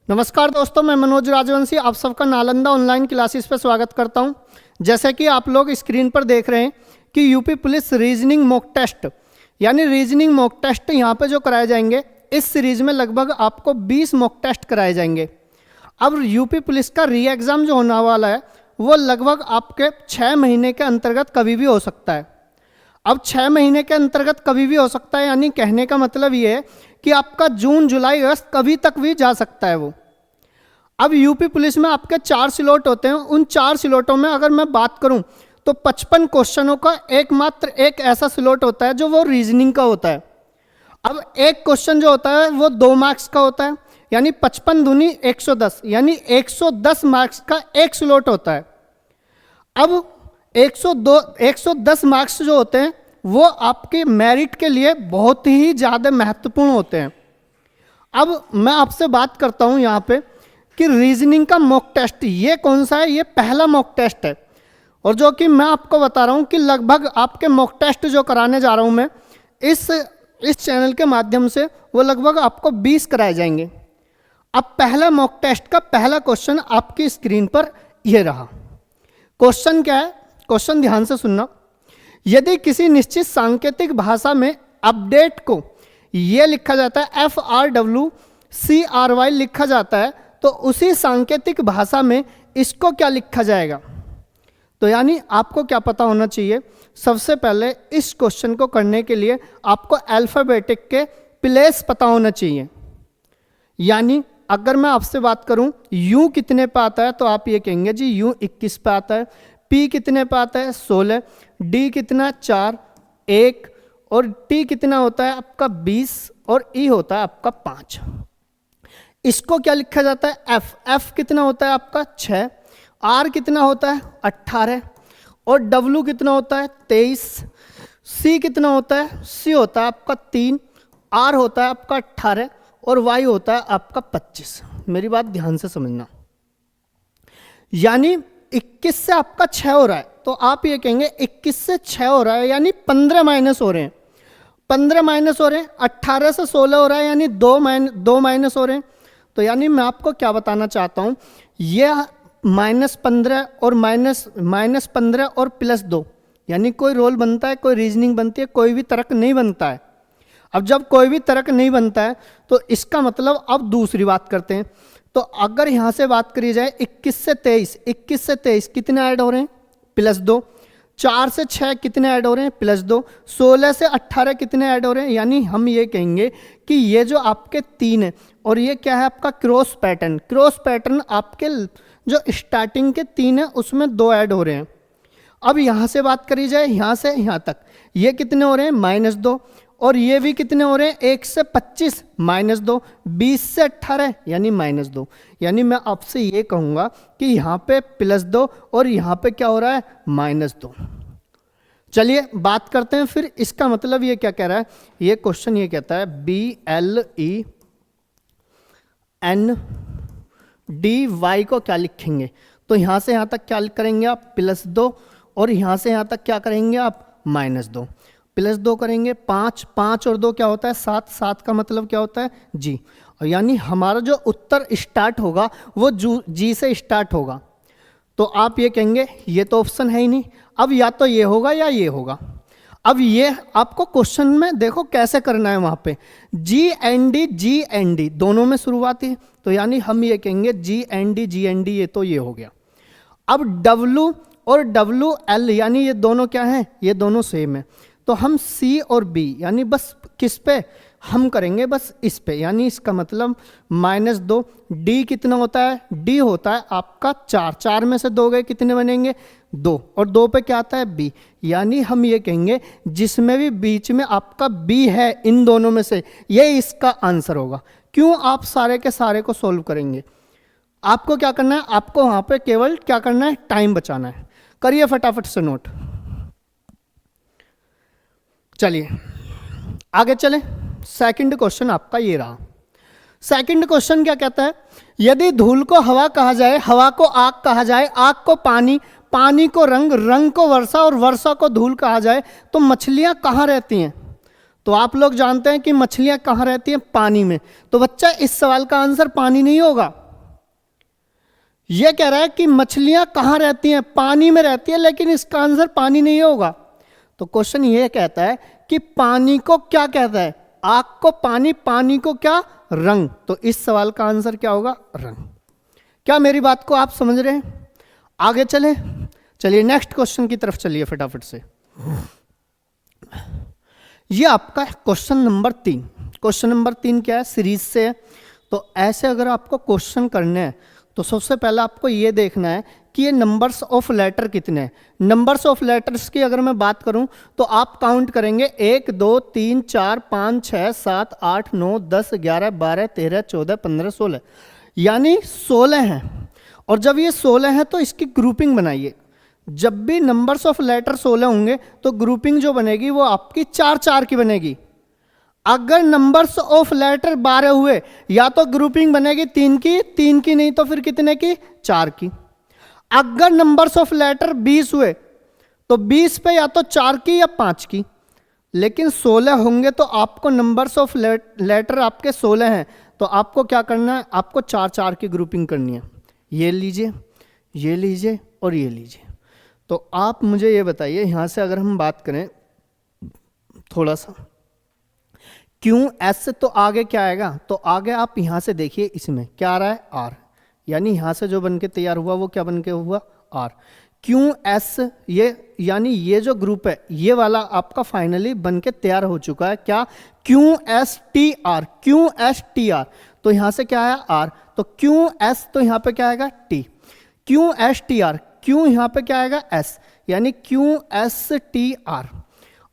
नमस्कार दोस्तों, मैं मनोज राजवंशी आप सबका नालंदा ऑनलाइन क्लासेस पर स्वागत करता हूं। जैसे कि आप लोग स्क्रीन पर देख रहे हैं कि UP police reasoning mock test यानी रीजनिंग मॉक टेस्ट यहाँ पे जो कराए जाएंगे, इस सीरीज में लगभग आपको 20 मॉक टेस्ट कराए जाएंगे। अब यूपी पुलिस का री एग्ज़ाम जो होने वाला है वो लगभग आपके 6 महीने के अंतर्गत कभी भी हो सकता है। अब 6 महीने के अंतर्गत कभी भी हो सकता है, यानी कहने का मतलब ये है कि आपका जून जुलाई अगस्त कभी तक भी जा सकता है वो। अब यूपी पुलिस में आपके 4 स्लॉट होते हैं। उन 4 स्लॉटों में अगर मैं बात करूं तो 55 क्वेश्चनों का एकमात्र एक ऐसा स्लॉट होता है जो वो रीजनिंग का होता है। अब एक क्वेश्चन जो होता है वो 2 मार्क्स का होता है, यानी 55 दूनी 110, यानी 110 मार्क्स का एक स्लॉट होता है। अब 110 मार्क्स जो होते हैं वो आपके मेरिट के लिए बहुत ही ज़्यादा महत्वपूर्ण होते हैं। अब मैं आपसे बात करता हूँ यहाँ पे कि रीजनिंग का मॉक टेस्ट ये कौन सा है। ये पहला मॉक टेस्ट है, और जो कि मैं आपको बता रहा हूँ कि लगभग आपके मॉक टेस्ट जो कराने जा रहा हूँ मैं इस चैनल के माध्यम से, वो लगभग आपको 20 कराए जाएंगे। अब पहला मॉक टेस्ट का पहला क्वेश्चन आपकी स्क्रीन पर ये रहा। क्वेश्चन क्या है, क्वेश्चन ध्यान से सुनना। यदि किसी निश्चित सांकेतिक भाषा में अपडेट को ये लिखा जाता है FRWCRY लिखा जाता है, तो उसी सांकेतिक भाषा में इसको क्या लिखा जाएगा। तो यानी आपको क्या पता होना चाहिए, सबसे पहले इस क्वेश्चन को करने के लिए आपको अल्फाबेटिक के प्लेस पता होना चाहिए। यानी अगर मैं आपसे बात करूं यू कितने पे आता है, तो आप ये कहेंगे जी यू 21 पे आता है। पी कितने पे आता है 16, डी कितना 4 1, और टी कितना होता है आपका 20, और ई होता है आपका 5। इसको क्या लिखा जाता है एफ कितना होता है आपका 6, आर कितना होता है 18, और डब्ल्यू कितना होता है 23, सी कितना होता है सी होता है आपका 3, आर होता है आपका 18, और वाई होता है आपका 25। मेरी बात ध्यान से समझना। यानी 21 से आपका 6 हो रहा है, तो आप ये कहेंगे 21 से 6 हो रहा है, यानी 15 माइनस हो रहे हैं, 15 माइनस हो रहे हैं। 18 से 16 हो रहा है, यानी 2 माइनस हो रहे हैं। तो यानी मैं आपको क्या बताना चाहता हूँ, ये -15 और -15 और +2, यानी कोई रोल बनता है, कोई रीजनिंग बनती है, कोई भी तर्क नहीं बनता है। अब जब कोई भी तर्क नहीं बनता है तो इसका मतलब अब दूसरी बात करते हैं। तो अगर यहाँ से बात करी जाए 21 से 23 कितने ऐड हो रहे हैं +2, 4 से 6 कितने ऐड हो रहे हैं +2, 16 से 18 कितने ऐड हो रहे हैं। यानी हम ये कहेंगे कि ये जो आपके 3 है, और ये क्या है आपका क्रॉस पैटर्न आपके जो स्टार्टिंग के 3 है उसमें 2 ऐड हो रहे हैं। अब यहाँ से बात करी जाए यहाँ से यहाँ तक, ये कितने हो रहे हैं -2, और ये भी कितने हो रहे हैं 1 से 25 -2, 20 से 18 यानी -2। यानी मैं आपसे ये कहूँगा कि यहाँ पे +2 और यहाँ पे क्या हो रहा है -2। चलिए बात करते हैं फिर इसका मतलब ये क्या कह रहा है। ये क्वेश्चन ये कहता है BLENDY को क्या लिखेंगे। तो यहाँ से यहाँ तक क्या करेंगे आप +2, और यहाँ से यहाँ तक क्या करेंगे आप -2, +2 करेंगे 5 और 2 क्या होता है 7 का मतलब क्या होता है जी। और यानी हमारा जो उत्तर स्टार्ट होगा वो जी से स्टार्ट होगा। तो आप ये कहेंगे ये तो ऑप्शन है ही नहीं, अब या तो ये होगा या ये होगा। अब ये आपको क्वेश्चन में देखो कैसे करना है, वहाँ पे GND दोनों में शुरुआती है, तो यानी हम ये कहेंगे GND ये तो ये हो गया। अब W और WL यानी ये दोनों क्या हैं, ये दोनों सेम है, तो हम C और B यानी बस किस पे हम करेंगे, बस इस पे, यानी इसका मतलब -2। D कितना होता है, D होता है आपका 4 में से 2 गए कितने बनेंगे 2, और 2 पे क्या आता है B, यानी हम ये कहेंगे जिसमें भी बीच में आपका B है इन दोनों में से ये इसका आंसर होगा। क्यों आप सारे के सारे को सोल्व करेंगे, आपको क्या करना है, आपको वहाँ पे केवल क्या करना है टाइम बचाना है। करिए फटाफट से नोट। चलिए आगे चलें। सेकंड क्वेश्चन आपका ये रहा। सेकंड क्वेश्चन क्या कहता है, यदि धूल को हवा कहा जाए, हवा को आग कहा जाए, आग को पानी, पानी को रंग, रंग को वर्षा और वर्षा को धूल कहा जाए, तो मछलियां कहाँ रहती हैं। तो आप लोग जानते हैं कि मछलियां कहाँ रहती हैं? पानी में। तो बच्चा इस सवाल का आंसर पानी नहीं होगा। यह कह रहा है कि मछलियां कहाँ रहती हैं? पानी में रहती है, लेकिन इसका आंसर पानी नहीं होगा। तो क्वेश्चन यह कहता है कि पानी को क्या कहता है? आग को पानी, पानी को क्या? रंग। तो इस सवाल का आंसर क्या होगा? रंग। क्या मेरी बात को आप समझ रहे हैं? आगे चले, चलिए नेक्स्ट क्वेश्चन की तरफ चलिए फटाफट से। ये आपका क्वेश्चन नंबर 3। क्वेश्चन नंबर 3 क्या है? सीरीज से है। तो ऐसे अगर आपको क्वेश्चन करने हैं तो सबसे पहले आपको ये देखना है कि ये नंबर्स ऑफ लेटर कितने हैं। नंबर्स ऑफ लेटर्स की अगर मैं बात करूं तो आप काउंट करेंगे 1 2 3 4 5 6 7 8 9 10 11 12 13 14 15 16, यानी 16 हैं। और जब ये 16 हैं तो इसकी ग्रुपिंग बनाइए। जब भी नंबर्स ऑफ लेटर 16 होंगे तो ग्रुपिंग जो बनेगी वो आपकी 4 4 की बनेगी। अगर नंबर्स ऑफ लेटर 12 हुए या तो ग्रुपिंग बनेगी 3 की, नहीं तो फिर कितने की? 4 की। अगर नंबर्स ऑफ लेटर 20 हुए तो 20 पे या तो 4 की या 5 की। लेकिन 16 होंगे तो आपको नंबर्स ऑफ लेटर आपके 16 हैं, तो आपको क्या करना है? आपको 4 4 की ग्रुपिंग करनी है। ये लीजिए, ये लीजिए और ये लीजिए। तो आप मुझे ये बताइए, यहां से अगर हम बात करें थोड़ा सा, क्यों एस से तो आगे क्या आएगा? तो आगे आप यहां से देखिए, इसमें क्या आ रहा है? आर। यानी यहां से जो बन के तैयार हुआ वो क्या बन के हुआ? आर। क्यों एस, ये यानी ये जो ग्रुप है ये वाला आपका फाइनली बन के तैयार हो चुका है। क्या? क्यों एस टी आर, क्यों एस टी आर। तो यहां से क्या आया? आर। तो क्यों एस, तो यहां पे क्या आएगा? टी। क्यों एस टी आर, क्यों यहां पे क्या आएगा? एस, यानी क्यों एस टी आर।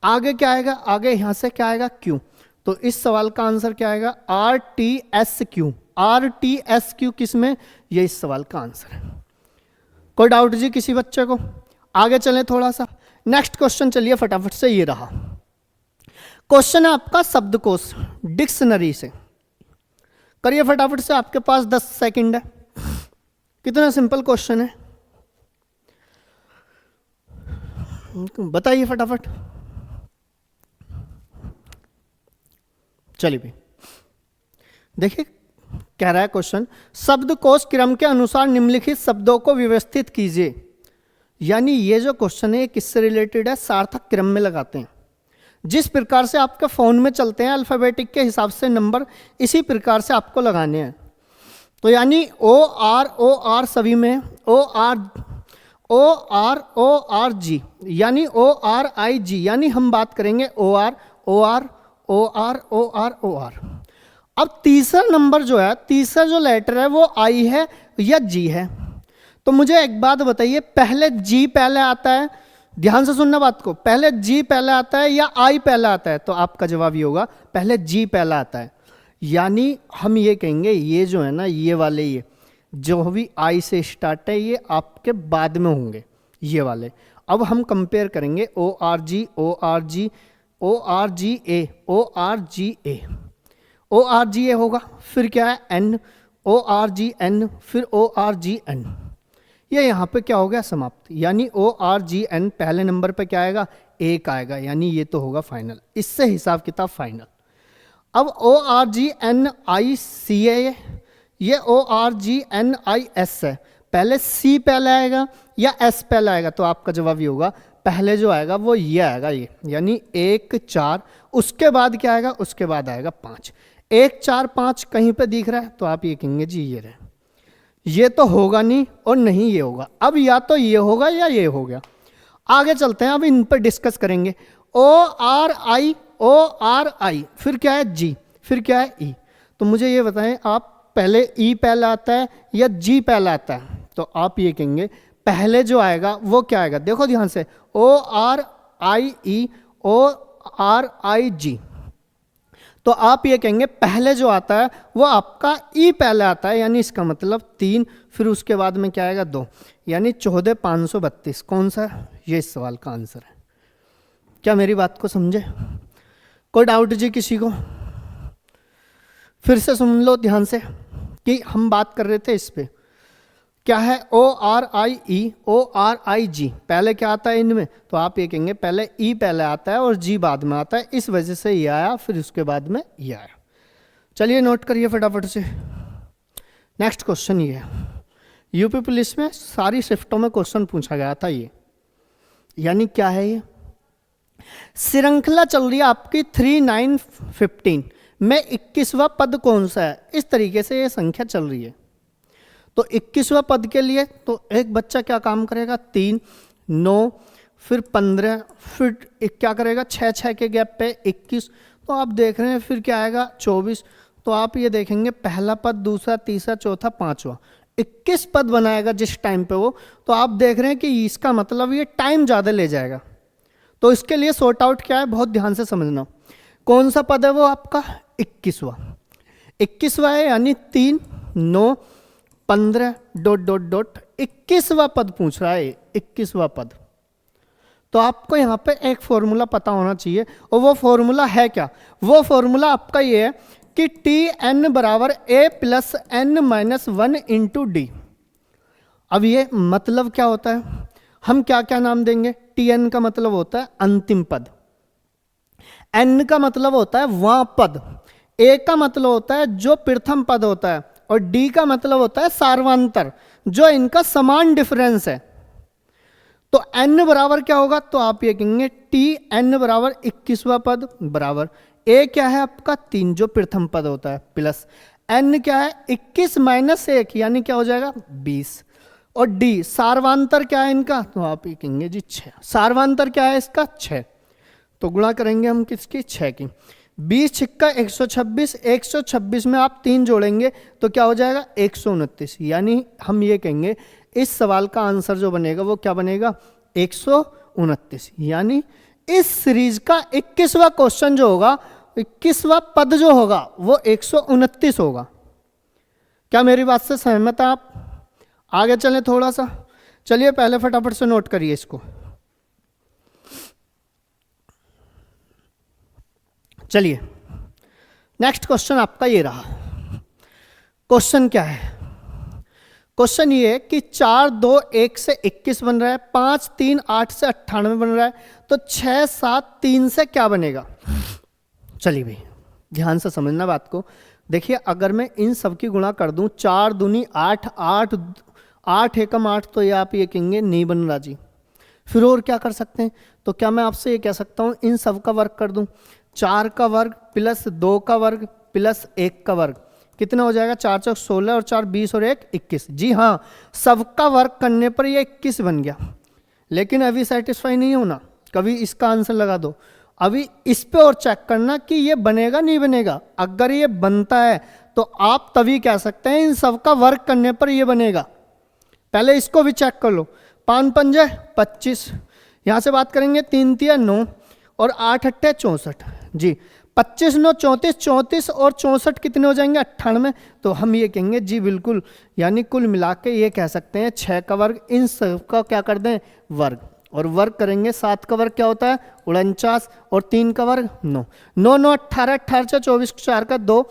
आगे क्या आएगा? आगे यहां से क्या आएगा? क्यों। तो इस सवाल का आंसर क्या आएगा? R T S Q. R T S Q किसमें? ये इस सवाल का आंसर है। कोई डाउट जी किसी बच्चे को? आगे चलें थोड़ा सा, नेक्स्ट क्वेश्चन चलिए फटाफट से। ये रहा क्वेश्चन है आपका शब्दकोश डिक्शनरी से। करिए फटाफट से, आपके पास 10 सेकंड है। कितना सिंपल क्वेश्चन है, बताइए फटाफट। चलिए भाई देखिए, कह रहा है क्वेश्चन, शब्दकोश क्रम के अनुसार निम्नलिखित शब्दों को व्यवस्थित कीजिए। यानी ये जो क्वेश्चन है किससे रिलेटेड है? सार्थक क्रम में लगाते हैं। जिस प्रकार से आपके फोन में चलते हैं अल्फाबेटिक के हिसाब से नंबर, इसी प्रकार से आपको लगाने हैं। तो यानी ओ आर सभी में, ओ आर जी, यानी ओ आर आई जी, यानी हम बात करेंगे O R O R O R O R O R. अब तीसरा नंबर जो है, तीसरा जो लेटर है वो आई है या जी है। तो मुझे एक बात बताइए, पहले जी पहले आता है, ध्यान से सुनना बात को, पहले जी पहले आता है या आई पहले आता है? तो आपका जवाब ये होगा पहले जी पहले आता है। यानी हम ये कहेंगे ये जो है ना, ये वाले, ये जो भी आई से स्टार्ट है ये आपके बाद में होंगे ये वाले। अब हम कंपेयर करेंगे O R G O R G O R G A O R G A, O R G A होगा, फिर क्या है? N, O R G N, फिर ओ आर जी एन। ये यहाँ पे क्या हो गया? समाप्त। यानी ओ आर जी एन पहले नंबर पे क्या आएगा? एक आएगा, यानी ये तो होगा फाइनल। इससे हिसाब किताब फाइनल। अब ओ R G N I C A, ये O R G N I S है, पहले सी पहले आएगा या एस पहले आएगा? तो आपका जवाब ये होगा पहले जो आएगा वो ये आएगा, ये, यानी 1 4, उसके बाद क्या आएगा? उसके बाद आएगा 5। 1 4 5 कहीं पे दिख रहा है तो आप ये कहेंगे जी ये रहे। ये तो होगा नहीं और नहीं ये होगा। अब या तो ये होगा या ये हो गया। आगे चलते हैं, अब इन पर डिस्कस करेंगे। ओ आर आई, फिर क्या है? जी, फिर क्या है? ई। तो मुझे ये बताएं आप, पहले ई पहले आता है या जी पहले आता है? तो आप ये कहेंगे पहले जो आएगा वो क्या आएगा? देखो ध्यान से, ओ आर आई ई ओ आर आई जी। तो आप ये कहेंगे पहले जो आता है वो आपका ई पहले आता है, यानी इसका मतलब 3, फिर उसके बाद में क्या आएगा? 2, यानी 14 532। कौन सा है? ये इस सवाल का आंसर है। क्या मेरी बात को समझे? कोई डाउट जी किसी को? फिर से सुन लो ध्यान से कि हम बात कर रहे थे इस पे क्या है, ORIE, पहले क्या आता है इनमें, तो आप ये कहेंगे पहले ई पहले आता है और जी बाद में आता है, इस वजह से ये आया, फिर उसके बाद में ये आया। चलिए नोट करिए फटाफट से। नेक्स्ट क्वेश्चन ये है, यूपी पुलिस में सारी शिफ्टों में क्वेश्चन पूछा गया था ये, यानी क्या है ये, श्रृंखला चल रही है आपकी 3915 में 21वां पद कौन सा है, इस तरीके से ये संख्या चल रही है। तो 21वां पद के लिए तो एक बच्चा क्या काम करेगा, 3, 9, फिर 15, फिर क्या करेगा 6 के गैप पे 21, तो आप देख रहे हैं फिर क्या आएगा 24, तो आप ये देखेंगे पहला पद, दूसरा, तीसरा, चौथा, पांचवा, 21 पद बनाएगा जिस टाइम पे वो, तो आप देख रहे हैं कि इसका मतलब ये टाइम ज़्यादा ले जाएगा। तो इसके लिए सॉर्ट आउट क्या है, बहुत ध्यान से समझना, कौन सा पद है वो आपका 21वां है, यानी 3, 9, 15 ... 21वां पद पूछ रहा है, 21वां पद। तो आपको यहाँ पे एक फॉर्मूला पता होना चाहिए, और वो फॉर्मूला है क्या, वो फॉर्मूला आपका ये है कि Tn बराबर A + n-1 × d। अब ये मतलब क्या होता है, हम क्या क्या नाम देंगे, Tn का मतलब होता है अंतिम पद, n का मतलब होता है वह पद, A का मतलब होता है जो प्रथम पद होता है, और D का मतलब होता है सार्वंतर, जो इनका समान डिफरेंस है। तो n बराबर क्या होगा, तो आप ये कहेंगे Tn बराबर 21वां पद बराबर A क्या है आपका 3 जो प्रथम पद होता है, प्लस n क्या है 21 - 1 यानी क्या हो जाएगा 20, और D सार्वांतर क्या है इनका, तो आप ये कहेंगे जी 6, सार्वांतर क्या है इसका 6, तो गुणा करेंगे हम किसकी 6 की, 20 छिक्का 126, 126 में आप 3 जोड़ेंगे तो क्या हो जाएगा 129, यानी हम ये कहेंगे इस सवाल का आंसर जो बनेगा वो क्या बनेगा 129, यानी इस सीरीज का 21वां क्वेश्चन जो होगा, 21वां पद जो होगा वो 129 होगा। क्या मेरी बात से सहमत है आप? आगे चलें थोड़ा सा, चलिए पहले फटाफट से नोट करिए इसको। चलिए नेक्स्ट क्वेश्चन आपका ये रहा, क्वेश्चन क्या है, क्वेश्चन ये है कि 4, 2, 1 से 21 बन रहा है, 5, 3, 8 से 98 बन रहा है, तो 6, 7, 3 से क्या बनेगा। चलिए भाई ध्यान से समझना बात को, देखिए अगर मैं इन सब की गुणा कर दूं, 4 दूनी 8, 8 एकम 8, तो ये आप ये कहेंगे नहीं बन रहा जी। फिर और क्या कर सकते हैं, तो क्या मैं आपसे ये कह सकता हूँ इन सब का वर्ग कर दूं, 4 का वर्ग प्लस 2 का वर्ग प्लस 1 का वर्ग, कितना हो जाएगा 4 चौक 16 और 4 20 और 1 21। जी हाँ, सबका वर्ग करने पर ये 21 बन गया, लेकिन अभी सेटिस्फाई नहीं होना, कभी इसका आंसर लगा दो, अभी इस पे और चेक करना कि ये बनेगा नहीं बनेगा। अगर ये बनता है तो आप तभी कह सकते हैं इन सबका वर्ग करने पर ये बनेगा। पहले इसको भी चेक कर लो, 5 पंजे 25, यहाँ से बात करेंगे 3 तिया 9 और 8 अट्ठे 64 जी, 25 9 34, 34 और 64 कितने हो जाएंगे 98, तो हम ये कहेंगे जी बिल्कुल, यानी कुल मिला के ये कह सकते हैं 6 का वर्ग इन सब का क्या कर दें वर्ग, और वर्ग करेंगे 7 का वर्ग क्या होता है 49 और 3 का वर्ग 9, 9 9 18, 18 से 24, 4 का 2,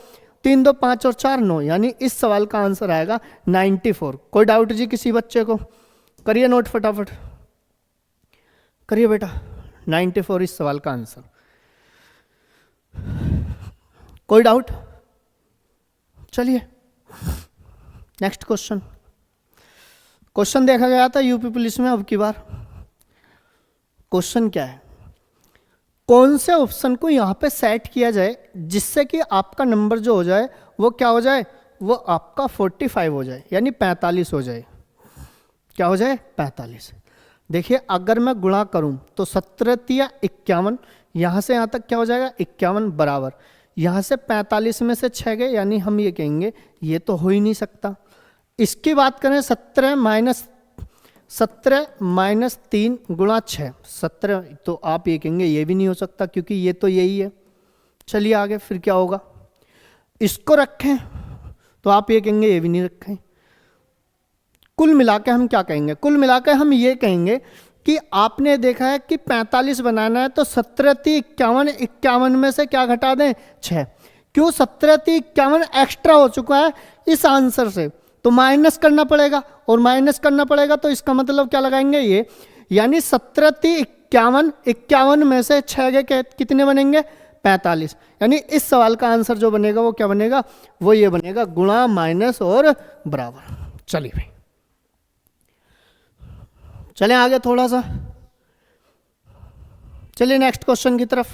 3 2 5 और 4 9, यानी इस सवाल का आंसर आएगा 94। कोई डाउट जी किसी बच्चे को? करिए नोट फटाफट, करिए बेटा, 94 इस सवाल का आंसर। कोई डाउट? चलिए नेक्स्ट क्वेश्चन, क्वेश्चन देखा गया था यूपी पुलिस में, अब की बार क्वेश्चन क्या है, कौन से ऑप्शन को यहाँ पे सेट किया जाए जिससे कि आपका नंबर जो हो जाए वो क्या हो जाए, वो आपका 45 हो जाए, यानी 45 हो जाए। क्या हो जाए 45। देखिए अगर मैं गुणा करूं तो 17 तिया 51, यहाँ से यहाँ तक क्या हो जाएगा 51 बराबर, यहाँ से 45 में से 6 गए, यानी हम ये कहेंगे ये तो हो ही नहीं सकता। इसकी बात करें 17 माइनस 3 गुणा 6, 17, तो आप ये कहेंगे ये भी नहीं हो सकता क्योंकि ये तो यही है। चलिए आगे फिर क्या होगा, इसको रखें तो आप ये कहेंगे ये भी नहीं रखें। कुल मिलाकर हम क्या कहेंगे, कुल मिलाकर हम ये कहेंगे कि आपने देखा है कि 45 बनाना है तो 17 × 51, 51 में से क्या घटा दें 6, क्यों 17 × 51 एक्स्ट्रा हो चुका है इस आंसर से, तो माइनस करना पड़ेगा, और माइनस करना पड़ेगा तो इसका मतलब क्या लगाएंगे ये, यानी 17 × 51, 51 में से 6 के कितने बनेंगे 45। यानी इस सवाल का आंसर जो बनेगा वो क्या बनेगा, वो ये बनेगा गुणा, माइनस और बराबर। चलिए भाई चलें आगे थोड़ा सा, चलिए नेक्स्ट क्वेश्चन की तरफ।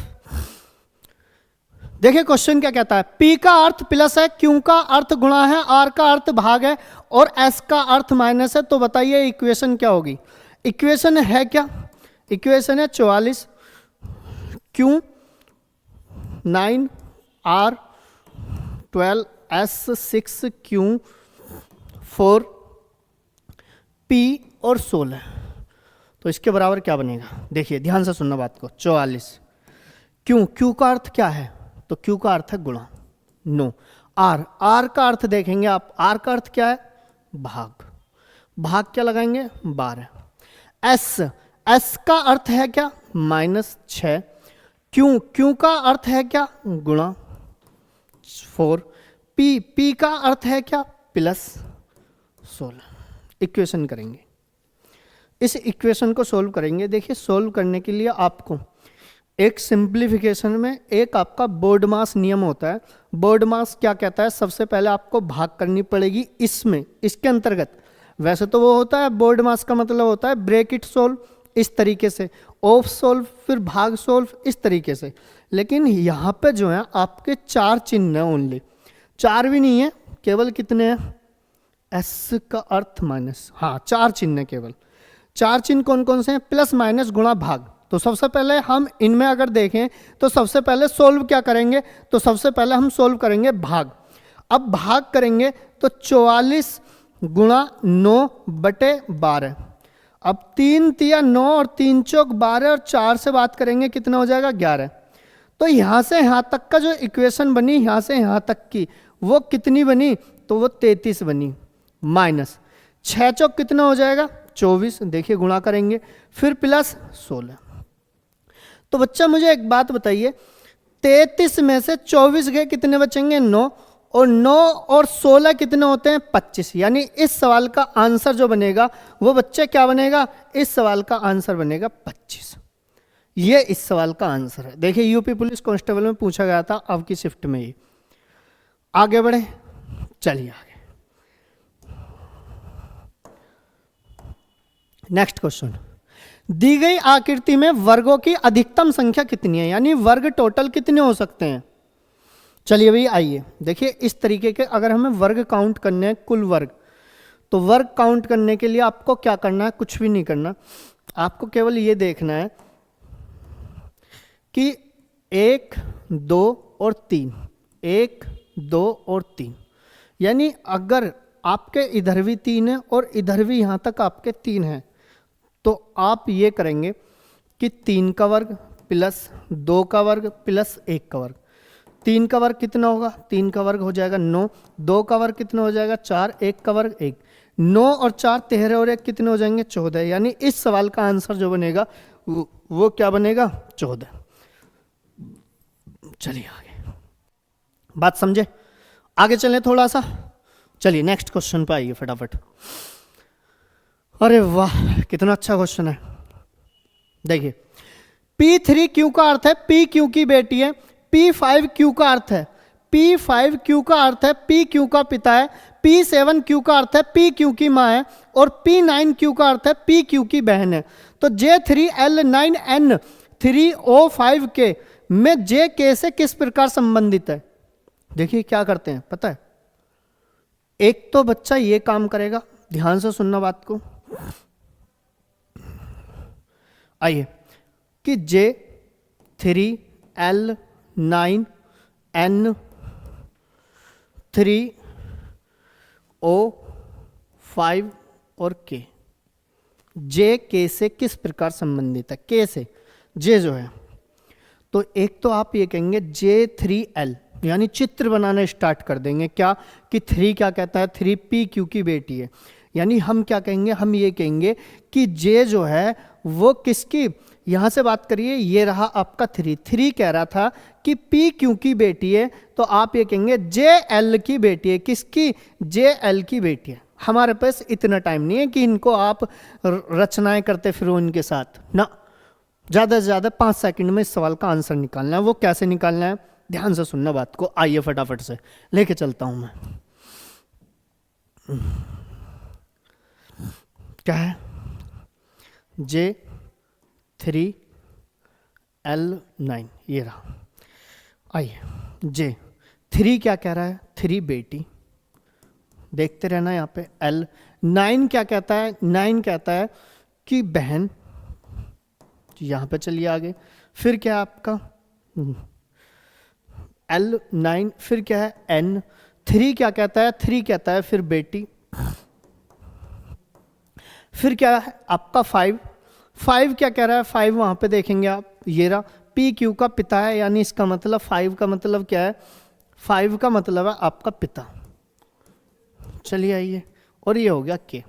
देखिए क्वेश्चन क्या कहता है, P का अर्थ प्लस है, Q का अर्थ गुणा है, R का अर्थ भाग है और S का अर्थ माइनस है। तो बताइए इक्वेशन क्या होगी। इक्वेशन है क्या, इक्वेशन है 44 Q 9 R 12 S 6 Q 4 P और 16। तो इसके बराबर क्या बनेगा, देखिए ध्यान से सुनना बात को। 44 क्यू का अर्थ क्या है, तो क्यू का अर्थ है गुणा, नो। आर का अर्थ देखेंगे आप, आर का अर्थ क्या है भाग, भाग क्या लगाएंगे 12। एस का अर्थ है क्या -6। क्यू का अर्थ है क्या गुणा 4। पी का अर्थ है क्या +16। इक्वेशन करेंगे, इस इक्वेशन को सोल्व करेंगे। देखिए सोल्व करने के लिए आपको एक सिंप्लीफिकेशन में एक आपका बोर्ड मास नियम होता है। बोर्ड मास क्या कहता है, सबसे पहले आपको भाग करनी पड़ेगी इसमें, इसके अंतर्गत। वैसे तो वो होता है बोर्ड मास का मतलब होता है ब्रैकेट सोल्व इस तरीके से, ऑफ सोल्व, फिर भाग सोल्व इस तरीके से। लेकिन यहाँ पे जो है आपके 4 चिन्ह हैं, ओनली 4 भी नहीं है, केवल कितने हैं, एस का अर्थ माइनस, हाँ 4 चिन्ह है केवल। 4 चिन्ह कौन कौन से हैं, प्लस माइनस गुणा भाग। तो सबसे पहले हम इनमें अगर देखें तो सबसे पहले सोल्व क्या करेंगे, तो सबसे पहले हम सोल्व करेंगे भाग। अब भाग करेंगे तो 44 गुणा 9/12। अब 3 तिया 9 और 3 चौक 12 और 4 से बात करेंगे कितना हो जाएगा 11। तो यहाँ से यहाँ तक का जो इक्वेशन बनी, यहाँ से यहाँ तक की, वो कितनी बनी, तो वो 33 बनी। माइनस 6 चौक कितना हो जाएगा 24, देखिए गुणा करेंगे, फिर प्लस 16। तो बच्चा मुझे एक बात बताइए, 33 में से 24 गए कितने बचेंगे 9, और 9 और 16 कितने होते हैं 25। यानी इस सवाल का आंसर जो बनेगा वो बच्चे क्या बनेगा, इस सवाल का आंसर बनेगा 25। ये इस सवाल का आंसर है। देखिए यूपी पुलिस कांस्टेबल में पूछा गया था, अब की शिफ्ट में। ये आगे बढ़े, चलिए आगे नेक्स्ट क्वेश्चन। दी गई आकृति में वर्गों की अधिकतम संख्या कितनी है, यानी वर्ग टोटल कितने हो सकते हैं। चलिए भाई आइए देखिए, इस तरीके के अगर हमें वर्ग काउंट करने हैं, कुल वर्ग, तो वर्ग काउंट करने के लिए आपको क्या करना है, कुछ भी नहीं करना, आपको केवल ये देखना है कि 1 2 और 3, 1 2 और 3, यानी अगर आपके इधर भी 3 है और इधर भी यहाँ तक आपके 3 है, तो आप ये करेंगे कि 3 का वर्ग प्लस 2 का वर्ग प्लस 1 का वर्ग। 3 का वर्ग कितना होगा, 3 का वर्ग हो जाएगा 9, 2 का वर्ग कितना हो जाएगा 4, 1 का वर्ग 1, 9 और 4 13 और 1 कितने हो जाएंगे 14। यानी इस सवाल का आंसर जो बनेगा वो क्या बनेगा 14। चलिए आगे, बात समझे, आगे चलें थोड़ा सा। चलिए नेक्स्ट क्वेश्चन पे आइए फटाफट। अरे वाह कितना अच्छा क्वेश्चन है। देखिए P3Q का अर्थ है PQ की बेटी है, P5Q का अर्थ है P5Q का अर्थ है PQ का पिता है, P7Q का अर्थ है PQ की माँ है, और P9Q का अर्थ है PQ की बहन है। तो J3L9N3O5K में JK से किस प्रकार संबंधित है। देखिए क्या करते हैं पता है, एक तो बच्चा ये काम करेगा, ध्यान से सुनना बात को, आइए कि J3L9N3O5 और K, JK से किस प्रकार संबंधित है, K से J जो है। तो एक तो आप ये कहेंगे J3L, यानी चित्र बनाना स्टार्ट कर देंगे, क्या कि 3 क्या कहता है 3PQ की बेटी है। यानी हम क्या कहेंगे, हम ये कहेंगे कि J जो है वो किसकी, यहाँ से बात करिए, ये रहा आपका 3। 3 कह रहा था कि पी क्यू की बेटी है, तो आप ये कहेंगे जे एल की बेटी है। किसकी? जे एल की बेटी है। हमारे पास इतना टाइम नहीं है कि इनको आप रचनाएं करते फिरो इनके साथ ना। ज़्यादा से ज़्यादा 5 सेकंड में इस सवाल का आंसर निकालना है। वो कैसे निकालना है, ध्यान से सुनना बात को। आइए फटाफट से लेके चलता हूं मैं। क्या है? J3 L9, ये रहा। आइए, J3 क्या कह रहा है? 3 बेटी, देखते रहना यहाँ पे। L9 क्या कहता है? 9 कहता है कि बहन। यहाँ पे चलिए आगे, फिर क्या है आपका L9, फिर क्या है N3 क्या कहता है? 3 कहता है फिर बेटी। फिर क्या है आपका 5 क्या कह रहा है? 5 वहां पे देखेंगे आप, ये रहा पी क्यू का पिता है, यानी इसका मतलब 5 का मतलब क्या है? 5 का मतलब है आपका पिता। चलिए आइए, और ये हो गया के।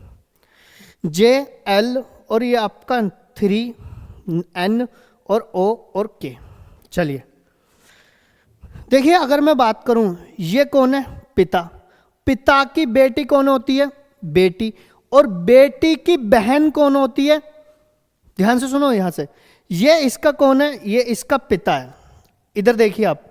जे एल और ये आपका 3 एन और ओ और के। चलिए देखिए, अगर मैं बात करूं, ये कौन है? पिता। पिता की बेटी कौन होती है? बेटी। और बेटी की बहन कौन होती है? ध्यान से सुनो यहां से, ये इसका कौन है? ये इसका पिता है। इधर देखिए आप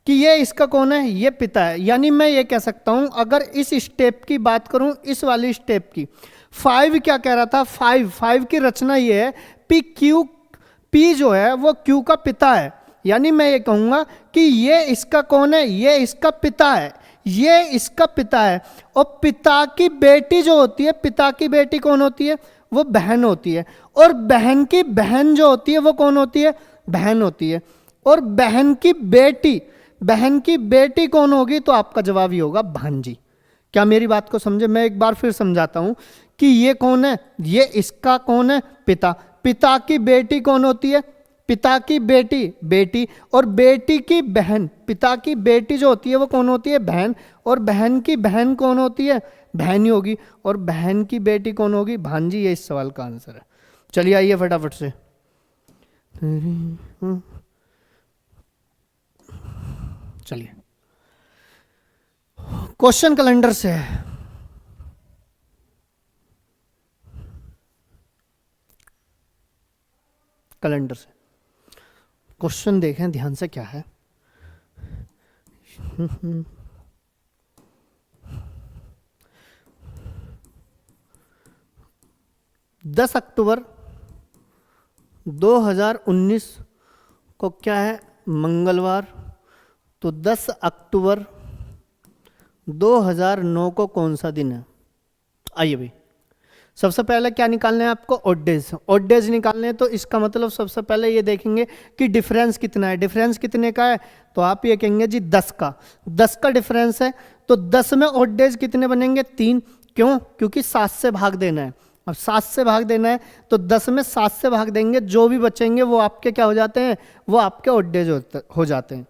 कि ये इसका कौन है? ये पिता है। यानी मैं ये कह सकता हूं, अगर इस स्टेप की बात करूं, इस वाली स्टेप की, 5 क्या कह रहा था? 5 की रचना ये है, पी जो है वो क्यू का पिता है। यानी मैं ये कहूंगा कि ये इसका कौन है? ये इसका पिता है, ये इसका पिता है। और पिता की बेटी जो होती है, पिता की बेटी कौन होती है? वो बहन होती है। और बहन की बहन जो होती है वो कौन होती है? बहन होती है। और बहन की बेटी कौन होगी? तो आपका जवाब ये होगा भांजी। क्या मेरी बात को समझे? मैं एक बार फिर समझाता हूं कि ये कौन है? ये इसका कौन है? पिता। पिता की बेटी कौन होती है? पिता की बेटी। और बेटी की बहन, पिता की बेटी जो होती है वो कौन होती है? बहन। और बहन की बहन कौन होती है? बहन ही होगी। और बहन की बेटी कौन होगी? भांजी। ये इस सवाल का आंसर है। चलिए आइए फटाफट से, चलिए क्वेश्चन कैलेंडर से है। कैलेंडर से क्वेश्चन देखें ध्यान से, क्या है? 10 अक्टूबर 2019 को क्या है? मंगलवार। तो 10 अक्टूबर 2009 को कौन सा दिन है? आइए भाई, सबसे पहले क्या निकालना है आपको? ऑड डेज निकालने हैं। तो इसका मतलब सबसे पहले ये देखेंगे कि डिफरेंस कितना है। डिफरेंस कितने का है? तो आप ये कहेंगे जी 10 का डिफरेंस है। तो 10 में ऑड डेज कितने बनेंगे? 3। क्यों? क्योंकि 7 से भाग देना है। अब 7 से भाग देना है तो 10 में 7 से भाग देंगे, जो भी बचेंगे वो आपके क्या हो जाते हैं? वो आपके ऑड डेज हो जाते हैं।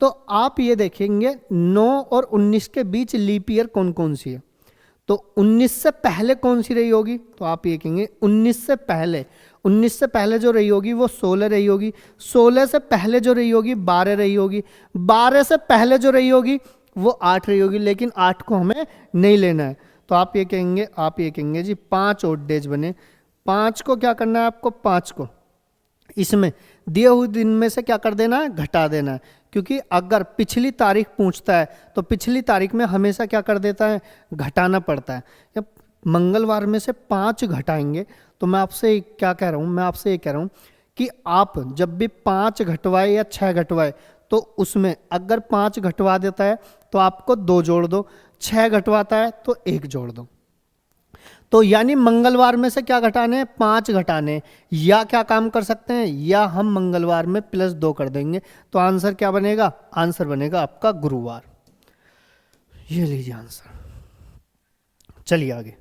तो आप ये देखेंगे 9 और 19 के बीच लीप ईयर कौन कौन सी है? तो 19 से पहले कौन सी रही होगी? तो आप ये कहेंगे 19 से पहले जो रही होगी वो 16 रही होगी। 16 से पहले जो रही होगी 12 रही होगी। 12 से पहले जो रही होगी वो 8 रही होगी, लेकिन 8 को हमें नहीं लेना है। तो आप ये कहेंगे जी 5 ऑड डेज बने। 5 को क्या करना है आपको? 5 को इसमें दिए हुए दिन में से क्या कर देना है? घटा देना है। क्योंकि अगर पिछली तारीख पूछता है तो पिछली तारीख में हमेशा क्या कर देता है? घटाना पड़ता है। या मंगलवार में से 5 घटाएंगे तो मैं आपसे क्या कह रहा हूँ? मैं आपसे ये कह रहा हूँ कि आप जब भी 5 घटवाए या 6 घटवाए तो उसमें अगर 5 घटवा देता है तो आपको 2 जोड़ दो, 6 घटवाता है तो 1 जोड़ दो। तो यानी मंगलवार में से क्या घटाने? 5 घटाने। या क्या काम कर सकते हैं? या हम मंगलवार में +2 कर देंगे। तो आंसर क्या बनेगा? आंसर बनेगा आपका गुरुवार। ये लीजिए आंसर। चलिए आगे